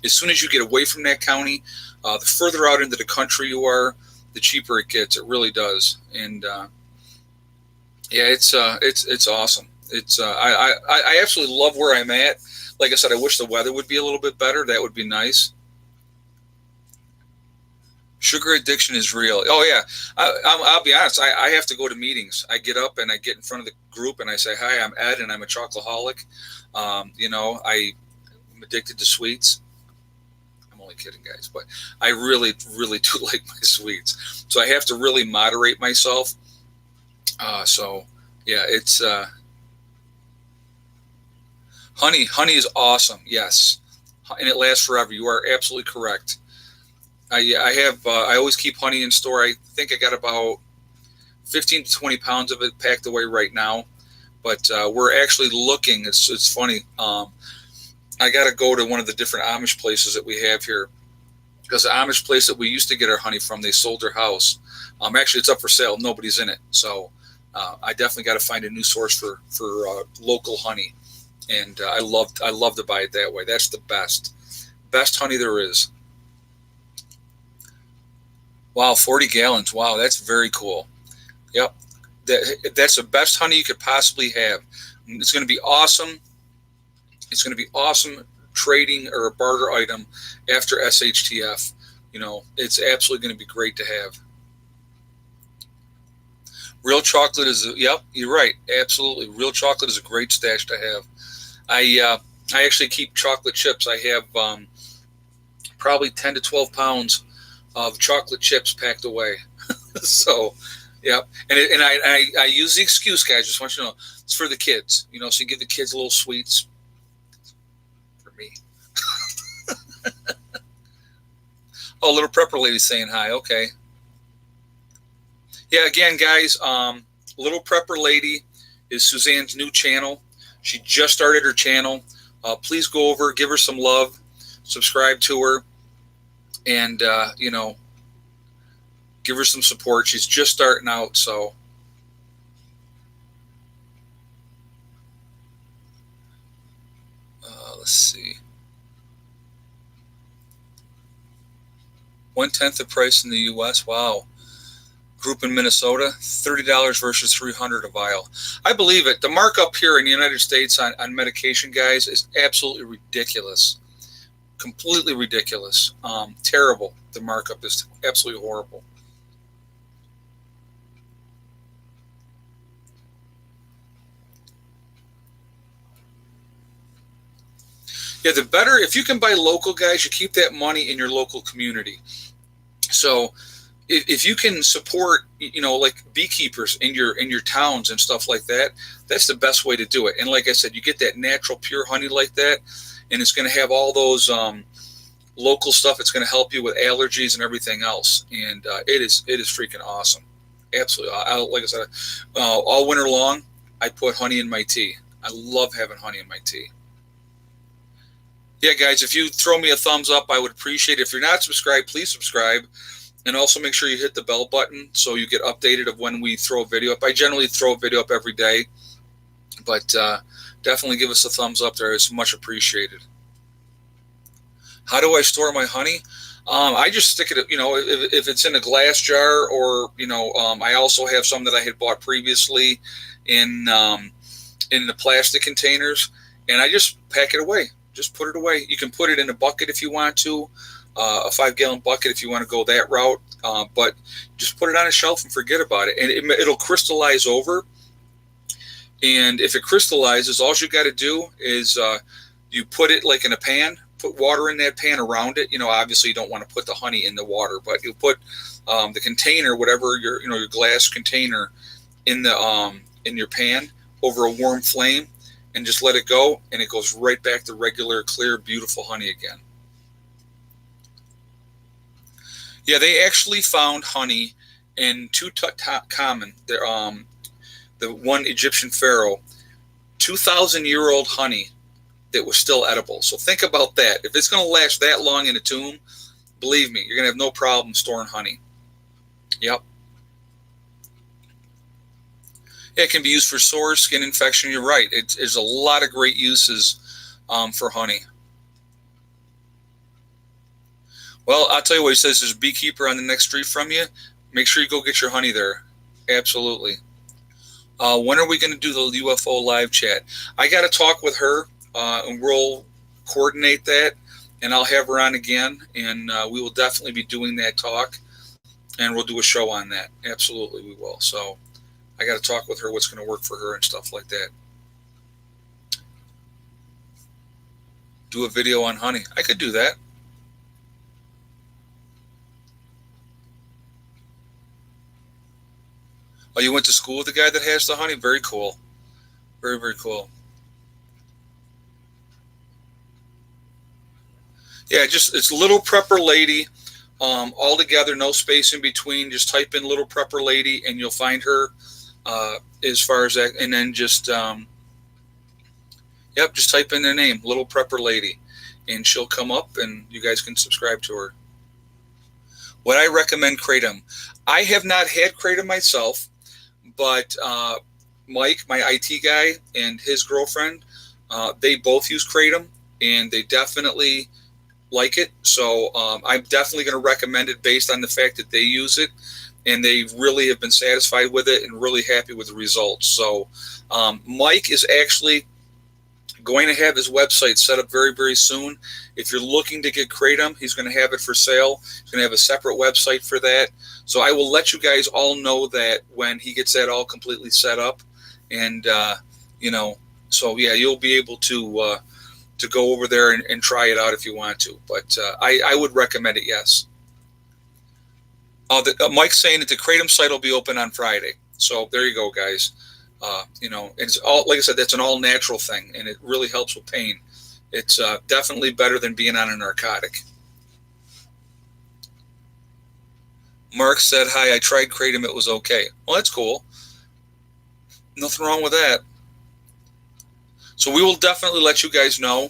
As soon as you get away from that county, the further out into the country you are, the cheaper it gets. It really does. And yeah, it's awesome. It's I absolutely love where I'm at. Like I said, I wish the weather would be a little bit better. That would be nice. Sugar addiction is real. Oh yeah, I'll be honest. I have to go to meetings. I get up and I get in front of the group and I say, "Hi, I'm Ed, and I'm a chocoholic. I'm addicted to sweets." I'm only kidding, guys, but I really, really do like my sweets. So I have to really moderate myself. So yeah, it's honey. Honey is awesome. Yes, and it lasts forever. You are absolutely correct. I always keep honey in store. I think I got about 15 to 20 pounds of it packed away right now. But we're actually looking. It's funny. I got to go to one of the different Amish places that we have here, because the Amish place that we used to get our honey from, they sold their house. Actually, it's up for sale. Nobody's in it. So I definitely got to find a new source for local honey. And I love to buy it that way. That's the best honey there is. Wow, 40 gallons. Wow, that's very cool. Yep. That's the best honey you could possibly have. It's going to be awesome. It's going to be awesome trading or a barter item after SHTF. It's absolutely going to be great to have. Real chocolate is, yep, you're right. Absolutely. Real chocolate is a great stash to have. I actually keep chocolate chips. I have probably 10 to 12 pounds of chocolate chips packed away. So, yeah. And I use the excuse, guys, just want you to know, it's for the kids, so you give the kids little sweets. For me. Oh, Little Prepper Lady saying hi. Okay. Yeah, again, guys, Little Prepper Lady is Suzanne's new channel. She just started her channel. Please go over, give her some love, subscribe to her. And, Give her some support. She's just starting out, so. Let's see. 1/10 the price in the U.S. Wow. Group in Minnesota, $30 versus $300 a vial. I believe it. The markup here in the United States on medication, guys, is absolutely ridiculous. Completely ridiculous. Terrible. The markup is absolutely horrible. Yeah, the better, if you can buy local, guys, you keep that money in your local community. So if you can support, like beekeepers in your towns and stuff like that, that's the best way to do it. And like I said, you get that natural pure honey like that, and it's going to have all those local stuff. It's going to help you with allergies and everything else. And it is freaking awesome. Absolutely. Like I said, all winter long, I put honey in my tea. I love having honey in my tea. Yeah, guys, if you throw me a thumbs up, I would appreciate it. If you're not subscribed, please subscribe. And also make sure you hit the bell button so you get updated of when we throw a video up. I generally throw a video up every day, but definitely give us a thumbs up there. It's much appreciated. How do I store my honey? I just stick it, if it's in a glass jar, or, I also have some that I had bought previously in the plastic containers, and I just pack it away. Just put it away. You can put it in a bucket if you want to, a 5-gallon bucket if you want to go that route. But just put it on a shelf and forget about it. And it'll crystallize over. And if it crystallizes, all you got to do is you put it like in a pan, put water in that pan around it. Obviously you don't want to put the honey in the water, but you put the container, whatever your glass container, in your pan over a warm flame, and just let it go, and it goes right back to regular, clear, beautiful honey again. Yeah, they actually found honey in Tutankhamun, the one Egyptian pharaoh, 2,000-year-old honey that was still edible. So think about that. If it's going to last that long in a tomb, believe me, you're going to have no problem storing honey. Yep. Yeah, it can be used for sores, skin infection. You're right. There's a lot of great uses for honey. Well, I'll tell you what, he says there's a beekeeper on the next street from you. Make sure you go get your honey there. Absolutely. When are we going to do the UFO live chat? I got to talk with her, and we'll coordinate that, and I'll have her on again, and we will definitely be doing that talk, and we'll do a show on that. Absolutely, we will. So I got to talk with her what's going to work for her and stuff like that. Do a video on honey. I could do that. Oh, you went to school with the guy that has the honey? Very cool. Very, very cool. Yeah, it's Little Prepper Lady. All together, no space in between. Just type in Little Prepper Lady, and you'll find her. As far as that, and then just just type in their name, Little Prepper Lady, and she'll come up, and you guys can subscribe to her. Would I recommend Kratom? I have not had Kratom myself, but Mike, my IT guy, and his girlfriend, they both use Kratom, and they definitely like it. So I'm definitely going to recommend it based on the fact that they use it, and they really have been satisfied with it and really happy with the results. So Mike is actually going to have his website set up very, very soon. If you're looking to get Kratom, he's going to have it for sale. He's going to have a separate website for that. So I will let you guys all know that when he gets that all completely set up. And, so yeah, you'll be able to go over there and try it out if you want to. But I would recommend it, yes. Mike's saying that the Kratom site will be open on Friday. So there you go, guys. It's all, like I said, that's an all natural thing, and it really helps with pain. It's definitely better than being on a narcotic. Mark said, hi, I tried Kratom. It was okay. Well, that's cool. Nothing wrong with that. So we will definitely let you guys know.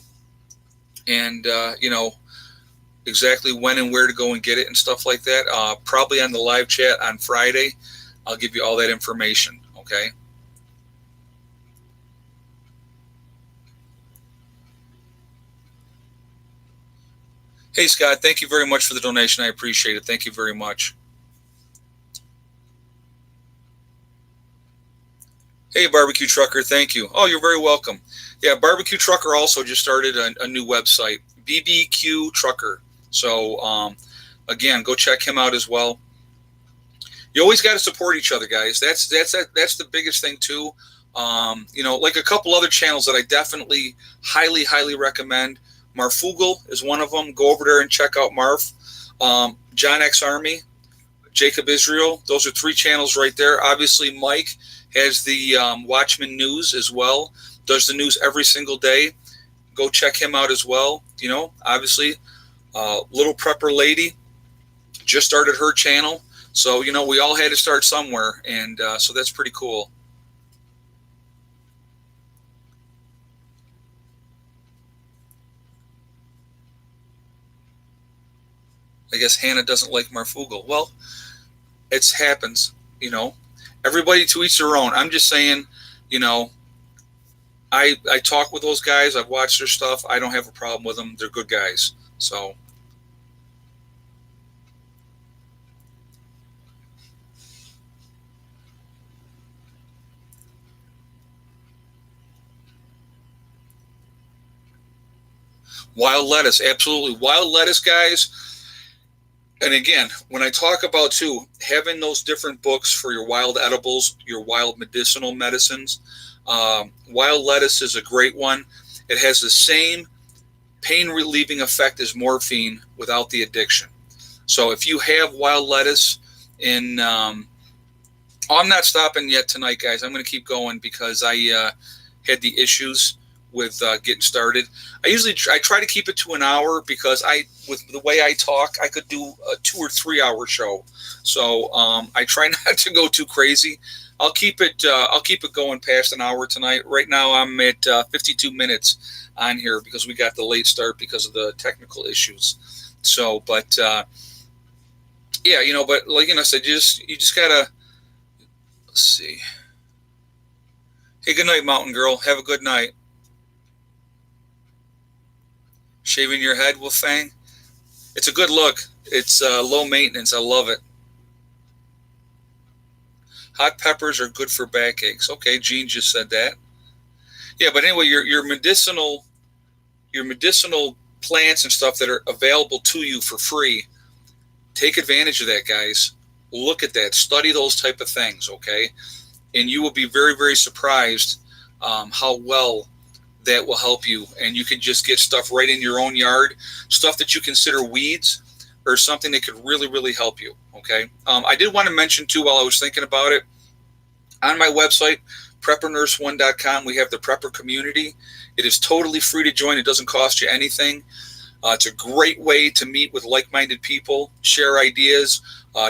And, exactly when and where to go and get it and stuff like that, probably on the live chat on Friday, I'll give you all that information. Okay. Hey, Scott, thank you very much for the donation. I appreciate it. Thank you very much. Hey, Barbecue Trucker, thank you. Oh, you're very welcome. Yeah, Barbecue Trucker also just started a new website, BBQ Trucker. So, again, go check him out as well. You always got to support each other, guys. That's the biggest thing too. Like a couple other channels that I definitely highly recommend. Marfoogle is one of them. Go over there and check out Marf. John X Army, Jacob Israel. Those are 3 channels right there. Obviously, Mike has the Watchman News as well. Does the news every single day. Go check him out as well. Obviously, Little Prepper Lady just started her channel. So, we all had to start somewhere. And so that's pretty cool. I guess Hannah doesn't like Marfoogle. Well, it happens, Everybody to each their own. I'm just saying, I talk with those guys. I've watched their stuff. I don't have a problem with them. They're good guys. So. Wild lettuce, absolutely. Wild lettuce, guys. And again, when I talk about too, having those different books for your wild edibles, your wild medicinal medicines, wild lettuce is a great one. It has the same pain relieving effect as morphine without the addiction. So if you have wild lettuce I'm not stopping yet tonight, guys. I'm going to keep going because I had the issues with getting started. I try to keep it to an hour because with the way I talk, I could do a 2 or 3 hour show. So I try not to go too crazy. I'll keep it going past an hour tonight. Right now I'm at 52 minutes on here because we got the late start because of the technical issues. So, but yeah, but like I said, you just gotta, let's see. Hey, good night, Mountain Girl. Have a good night. Shaving your head, Wolfang? It's a good look. It's low maintenance. I love it. Hot peppers are good for backaches. Okay, Gene just said that. Yeah, but anyway, your medicinal plants and stuff that are available to you for free, take advantage of that, guys. Look at that. Study those type of things, okay? And you will be very, very surprised how well that will help you. And you can just get stuff right in your own yard, stuff that you consider weeds or something that could really, really help you, okay? I did want to mention, too, while I was thinking about it, on my website, preppernurse1.com, we have the Prepper community. It is totally free to join. It doesn't cost you anything. It's a great way to meet with like-minded people, share ideas,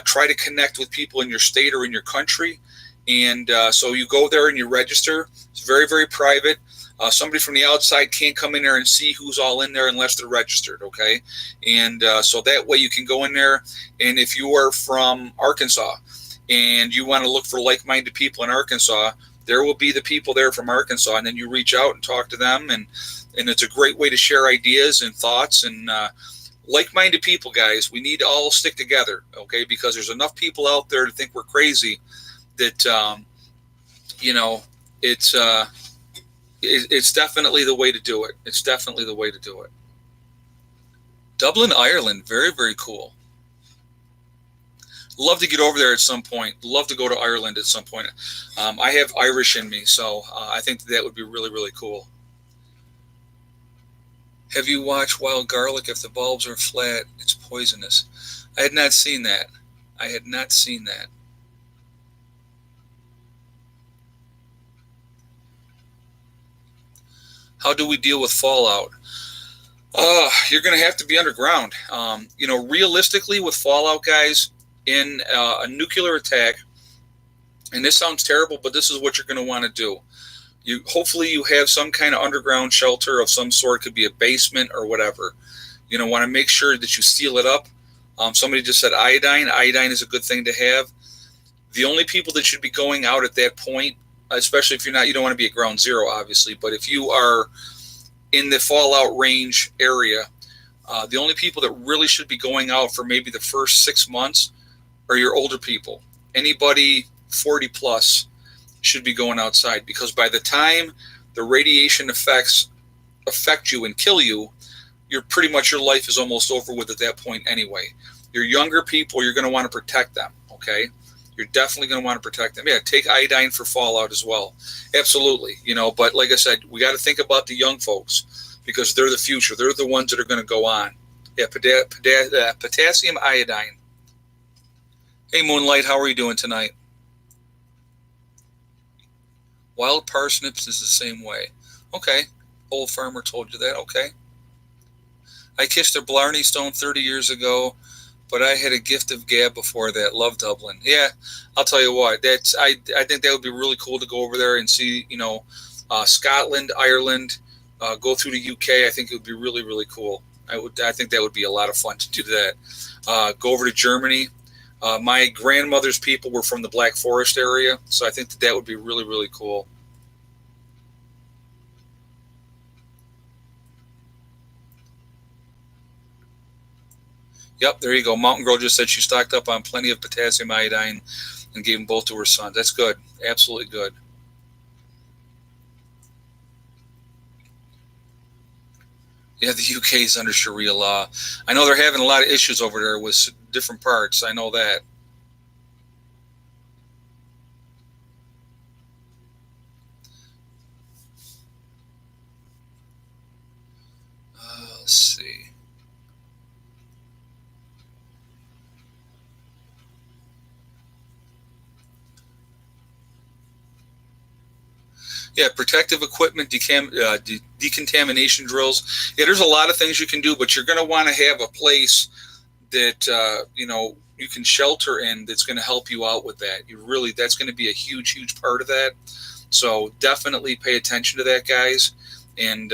try to connect with people in your state or in your country. And so you go there and you register. It's very, very private. Somebody from the outside can't come in there and see who's all in there unless they're registered, okay? And so that way you can go in there, and if you are from Arkansas and you want to look for like-minded people in Arkansas, there will be the people there from Arkansas, and then you reach out and talk to them, and it's a great way to share ideas and thoughts and like-minded people, guys. We need to all stick together, okay? Because there's enough people out there to think we're crazy that, it's definitely the way to do it. It's definitely the way to do it. Dublin, Ireland. Very, very cool. Love to get over there at some point. Love to go to Ireland at some point. I have Irish in me, so I think that would be really, really cool. Have you watched Wild Garlic? If the bulbs are flat, it's poisonous. I had not seen that. How do we deal with fallout? You're going to have to be underground. Realistically with fallout, guys, in a nuclear attack, and this sounds terrible, but this is what you're going to want to do. Hopefully you have some kind of underground shelter of some sort. It could be a basement or whatever. Want to make sure that you seal it up. Somebody just said iodine. Iodine is a good thing to have. The only people that should be going out at that point, especially if you don't want to be at ground zero, obviously, but if you are in the fallout range area, the only people that really should be going out for maybe the first 6 months are your older people. Anybody 40 plus should be going outside, because by the time the radiation effects affect you and kill you, your life is almost over with at that point anyway. Your younger people, you're going to want to protect them, okay? You're definitely going to want to protect them. Yeah, take iodine for fallout as well. Absolutely, but like I said, we got to think about the young folks, because they're the future. They're the ones that are going to go on. Yeah, potassium iodine. Hey, Moonlight, how are you doing tonight? Wild parsnips is the same way. Okay. Old farmer told you that. Okay. I kissed a Blarney Stone 30 years ago, but I had a gift of gab before that. Love Dublin. Yeah, I'll tell you what. I think that would be really cool to go over there and see, Scotland, Ireland, go through the UK. I think it would be really, really cool. I think that would be a lot of fun to do that. Go over to Germany. My grandmother's people were from the Black Forest area, so I think that would be really, really cool. Yep, there you go. Mountain Girl just said she stocked up on plenty of potassium iodine and gave them both to her son. That's good. Absolutely good. Yeah, the UK is under Sharia law. I know they're having a lot of issues over there with different parts. I know that. Let's see. Yeah, protective equipment, decontamination drills. Yeah, there's a lot of things you can do, but you're going to want to have a place that you can shelter in that's going to help you out with that. That's going to be a huge, huge part of that. So definitely pay attention to that, guys, and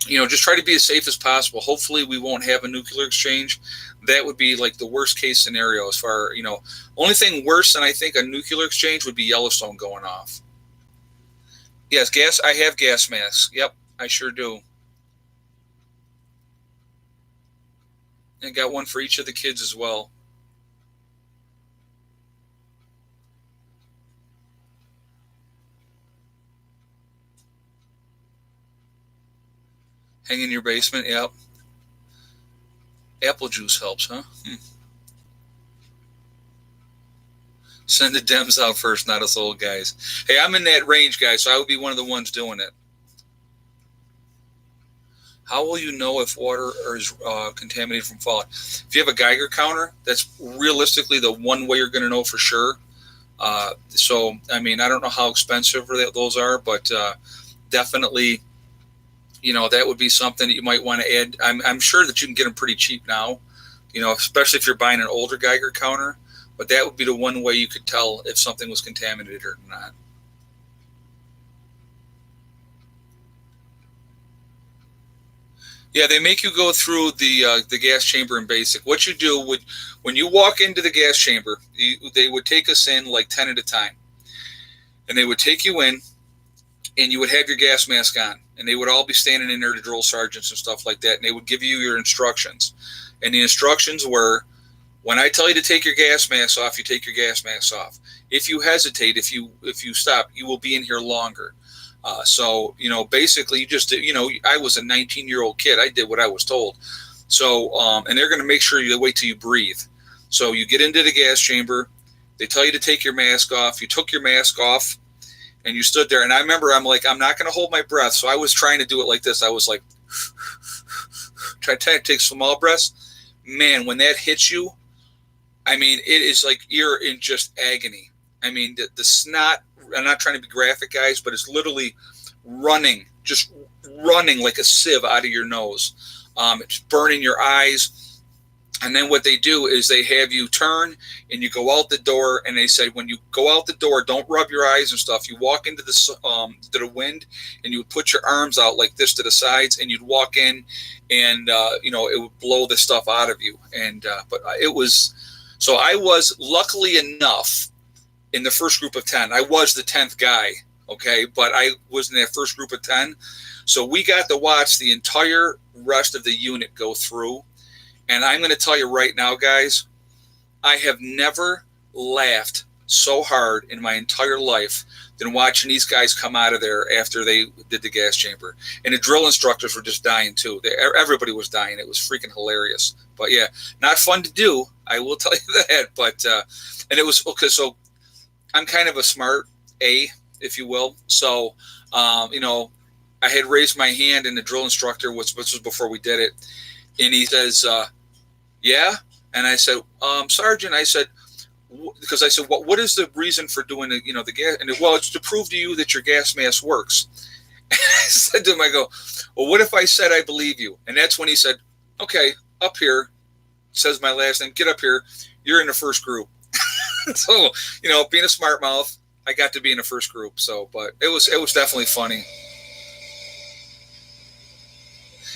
just try to be as safe as possible. Hopefully, we won't have a nuclear exchange. That would be like the worst case scenario. As far only thing worse than I think a nuclear exchange would be Yellowstone going off. Yes, gas. I have gas masks. Yep, I sure do. And got one for each of the kids as well. Hang in your basement. Yep. Apple juice helps, huh? Send the Dems out first, not us old guys. Hey, I'm in that range, guys, so I would be one of the ones doing it. How will you know if water is contaminated from fallout? If you have a Geiger counter, that's realistically the one way you're going to know for sure. So, I mean, I don't know how expensive those are, but definitely, that would be something that you might want to add. I'm sure that you can get them pretty cheap now, especially if you're buying an older Geiger counter. But that would be the one way you could tell if something was contaminated or not. Yeah, they make you go through the gas chamber in basic. What you do when you walk into the gas chamber, they would take us in like 10 at a time. And they would take you in, and you would have your gas mask on. And they would all be standing in there, the drill sergeants and stuff like that. And they would give you your instructions. And the instructions were, when I tell you to take your gas mask off, you take your gas mask off. If you hesitate, if you stop, you will be in here longer. So, basically, you just, I was a 19-year-old kid. I did what I was told. So, and they're going to make sure you wait till you breathe. So you get into the gas chamber. They tell you to take your mask off. You took your mask off, and you stood there. And I remember I'm not going to hold my breath. So I was trying to do it like this. I was like, trying to take small breaths. Man, when that hits you, I mean, it is like you're in just agony. I mean, the snot, I'm not trying to be graphic, guys, but it's literally just running like a sieve out of your nose. It's burning your eyes. And then what they do is they have you turn and you go out the door, and they say when you go out the door, don't rub your eyes and stuff. You walk into the wind, and you would put your arms out like this to the sides, and you'd walk in, and it would blow the stuff out of you. And but it was so I was luckily enough in the first group of 10. I was the 10th guy, okay, but I was in that first group of 10, so we got to watch the entire rest of the unit go through. And I'm going to tell you right now, guys, I have never laughed so hard in my entire life than watching these guys come out of there after they did the gas chamber. And the drill instructors were just dying too. Everybody was dying. It was freaking hilarious. But yeah, not fun to do. I will tell you that. But and it was okay. So I'm kind of a smart A, if you will. So I had raised my hand, and the drill instructor this was before we did it, and he says, yeah. And I said, Sergeant, I said, because I said, what is the reason for doing the gas? And well, it's to prove to you that your gas mask works. And I said to him, I go, well, what if I said I believe you? And that's when he said, okay, up here, says my last name, get up here. You're in the first group. So, being a smart mouth, I got to be in the first group. So, but it was definitely funny.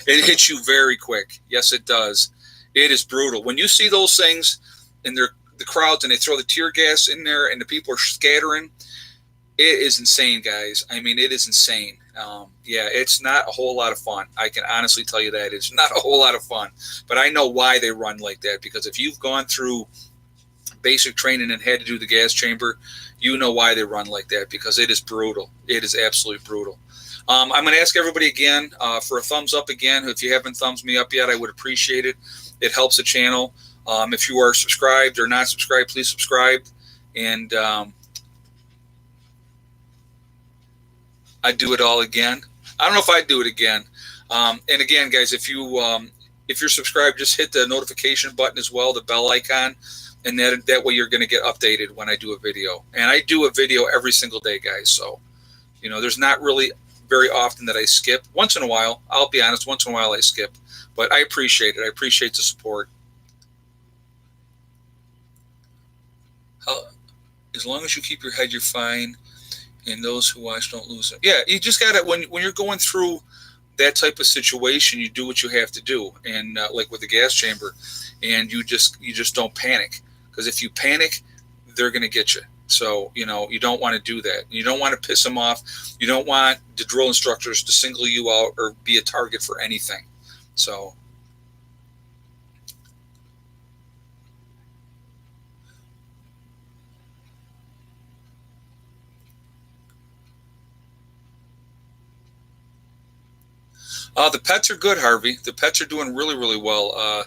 It hits you very quick. Yes, it does. It is brutal. When you see those things and the crowds and they throw the tear gas in there and the people are scattering, it is insane, guys. I mean, it is insane. It's not a whole lot of fun. I can honestly tell you that. It's not a whole lot of fun. But I know why they run like that, because if you've gone through basic training and had to do the gas chamber, you know why they run like that, because it is brutal. It is absolutely brutal. I'm going to ask everybody again for a thumbs up again. If you haven't thumbs me up yet, I would appreciate it. It helps the channel. If you are subscribed or not subscribed, please subscribe. And I'd do it all again. I don't know if I'd do it again. And again, guys, if you're subscribed, just hit the notification button as well, the bell icon, and that way you're going to get updated when I do a video. And I do a video every single day, guys. So, there's not really very often that I skip. Once in a while, I'll be honest, once in a while I skip. But I appreciate it. I appreciate the support. As long as you keep your head, you're fine. And those who watch don't lose it. Yeah, you just got to, when you're going through that type of situation, you do what you have to do. And like with the gas chamber, and you just don't panic. Because if you panic, they're going to get you. So, you don't want to do that. You don't want to piss them off. You don't want the drill instructors to single you out or be a target for anything. So, the pets are good, Harvey. The pets are doing really, really well.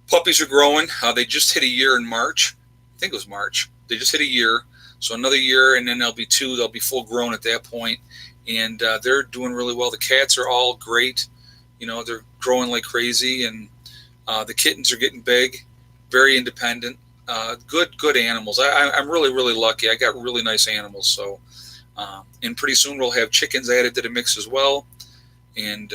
Puppies are growing. They just hit a year in March. I think it was March. They just hit a year. So another year, and then there'll be 2. They'll be full grown at that point. And they're doing really well. The cats are all great. They're growing like crazy. And the kittens are getting big, very independent. Good animals. I'm really, really lucky. I got really nice animals. So, and pretty soon we'll have chickens added to the mix as well. And,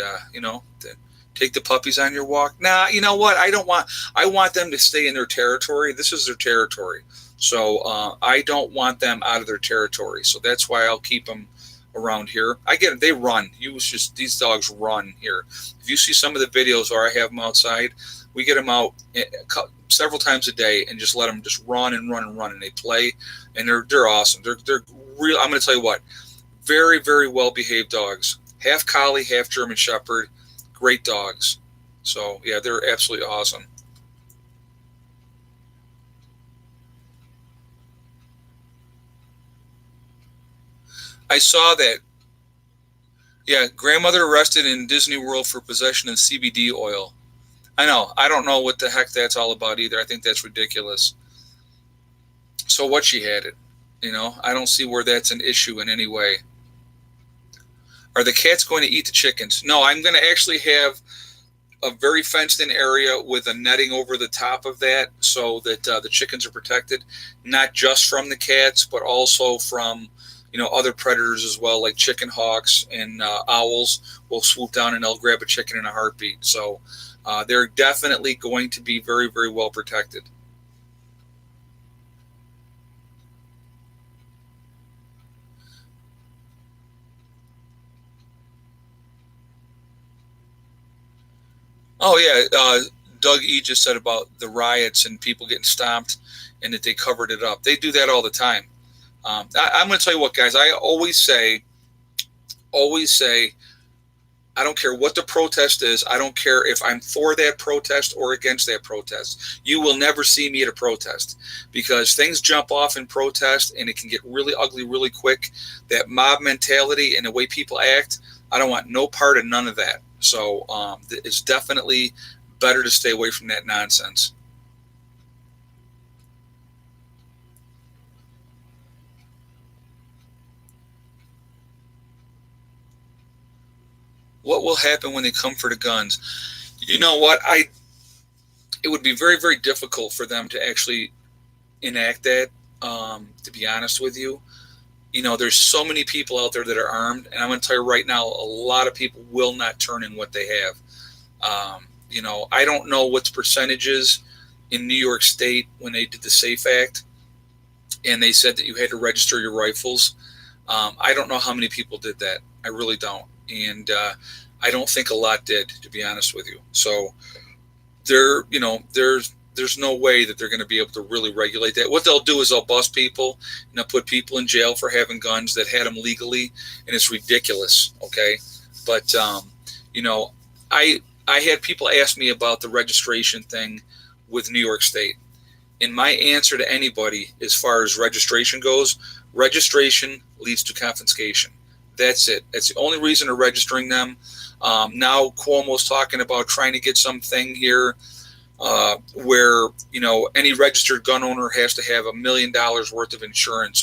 take the puppies on your walk. Nah, you know what? I want them to stay in their territory. This is their territory. So I don't want them out of their territory. So that's why I'll keep them around here. I get it. They run. These dogs run here. If you see some of the videos where I have them outside, we get them out several times a day and just let them just run and run and run, and they play, and they're awesome. They're real. I'm going to tell you what, very, very well behaved dogs. Half collie, half German Shepherd. Great dogs. So yeah, they're absolutely awesome. I saw that. Yeah, grandmother arrested in Disney World for possession of CBD oil. I know. I don't know what the heck that's all about either. I think that's ridiculous. So what, she had it? I don't see where that's an issue in any way. Are the cats going to eat the chickens? No, I'm going to actually have a very fenced-in area with a netting over the top of that so that the chickens are protected, not just from the cats, but also from, other predators as well, like chicken hawks and owls will swoop down and they'll grab a chicken in a heartbeat. So they're definitely going to be very, very well protected. Oh yeah, Doug E just said about the riots and people getting stomped, and that they covered it up. They do that all the time. I'm going to tell you what, guys. I always say, I don't care what the protest is. I don't care if I'm for that protest or against that protest. You will never see me at a protest because things jump off in protest and it can get really ugly really quick. That mob mentality and the way people act, I don't want no part of none of that. So it's definitely better to stay away from that nonsense. What will happen when they come for the guns? You know what? It would be very, very difficult for them to actually enact that. To be honest with you, there's so many people out there that are armed, and I'm going to tell you right now, a lot of people will not turn in what they have. I don't know what the percentages in New York State when they did the SAFE Act, and they said that you had to register your rifles. I don't know how many people did that. I really don't, and I don't think a lot did, to be honest with you. So there's no way that they're going to be able to really regulate that. What they'll do is they'll bust people and they'll put people in jail for having guns that had them legally, and it's ridiculous. Okay, but I had people ask me about the registration thing with New York State, and my answer to anybody as far as registration goes, registration leads to confiscation. That's it. That's the only reason they're registering them. Now Cuomo's talking about trying to get something here where any registered gun owner has to have $1 million worth of insurance,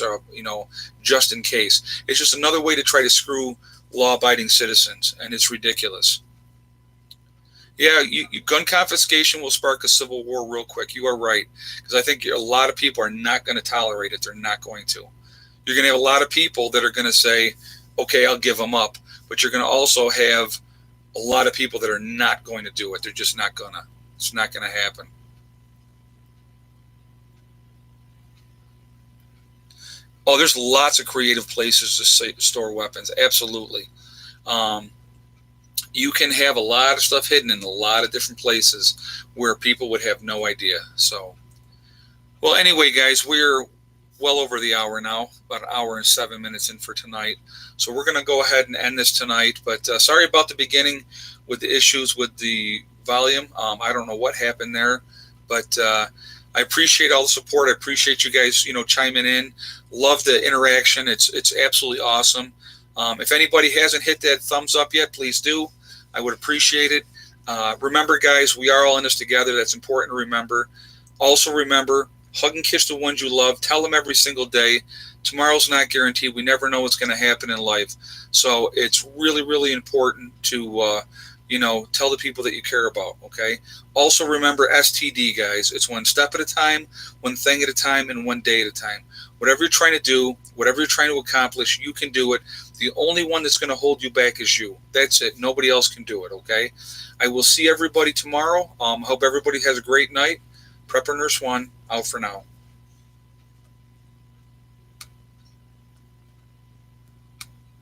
just in case. It's just another way to try to screw law-abiding citizens, and it's ridiculous. Yeah, gun confiscation will spark a civil war real quick. You are right, because I think a lot of people are not going to tolerate it. They're not going to. You're going to have a lot of people that are going to say, okay, I'll give them up. But you're going to also have a lot of people that are not going to do it. They're just not going to. It's not going to happen. Oh, there's lots of creative places to store weapons. Absolutely. You can have a lot of stuff hidden in a lot of different places where people would have no idea. So, well, anyway, guys, we're well over the hour now, about an hour and 7 minutes in for tonight. So we're going to go ahead and end this tonight. But sorry about the beginning with the issues with the volume. I don't know what happened there, but I appreciate all the support. I appreciate you guys, chiming in. Love the interaction. It's absolutely awesome. If anybody hasn't hit that thumbs up yet, please do. I would appreciate it. Remember, guys, we are all in this together. That's important to remember. Also remember, hug and kiss the ones you love. Tell them every single day. Tomorrow's not guaranteed. We never know what's going to happen in life. So it's really, really important to, tell the people that you care about, okay? Also remember STD, guys. It's one step at a time, one thing at a time, and one day at a time. Whatever you're trying to do, whatever you're trying to accomplish, you can do it. The only one that's going to hold you back is you. That's it. Nobody else can do it, okay? I will see everybody tomorrow. Hope everybody has a great night. Prepper Nurse One, out for now.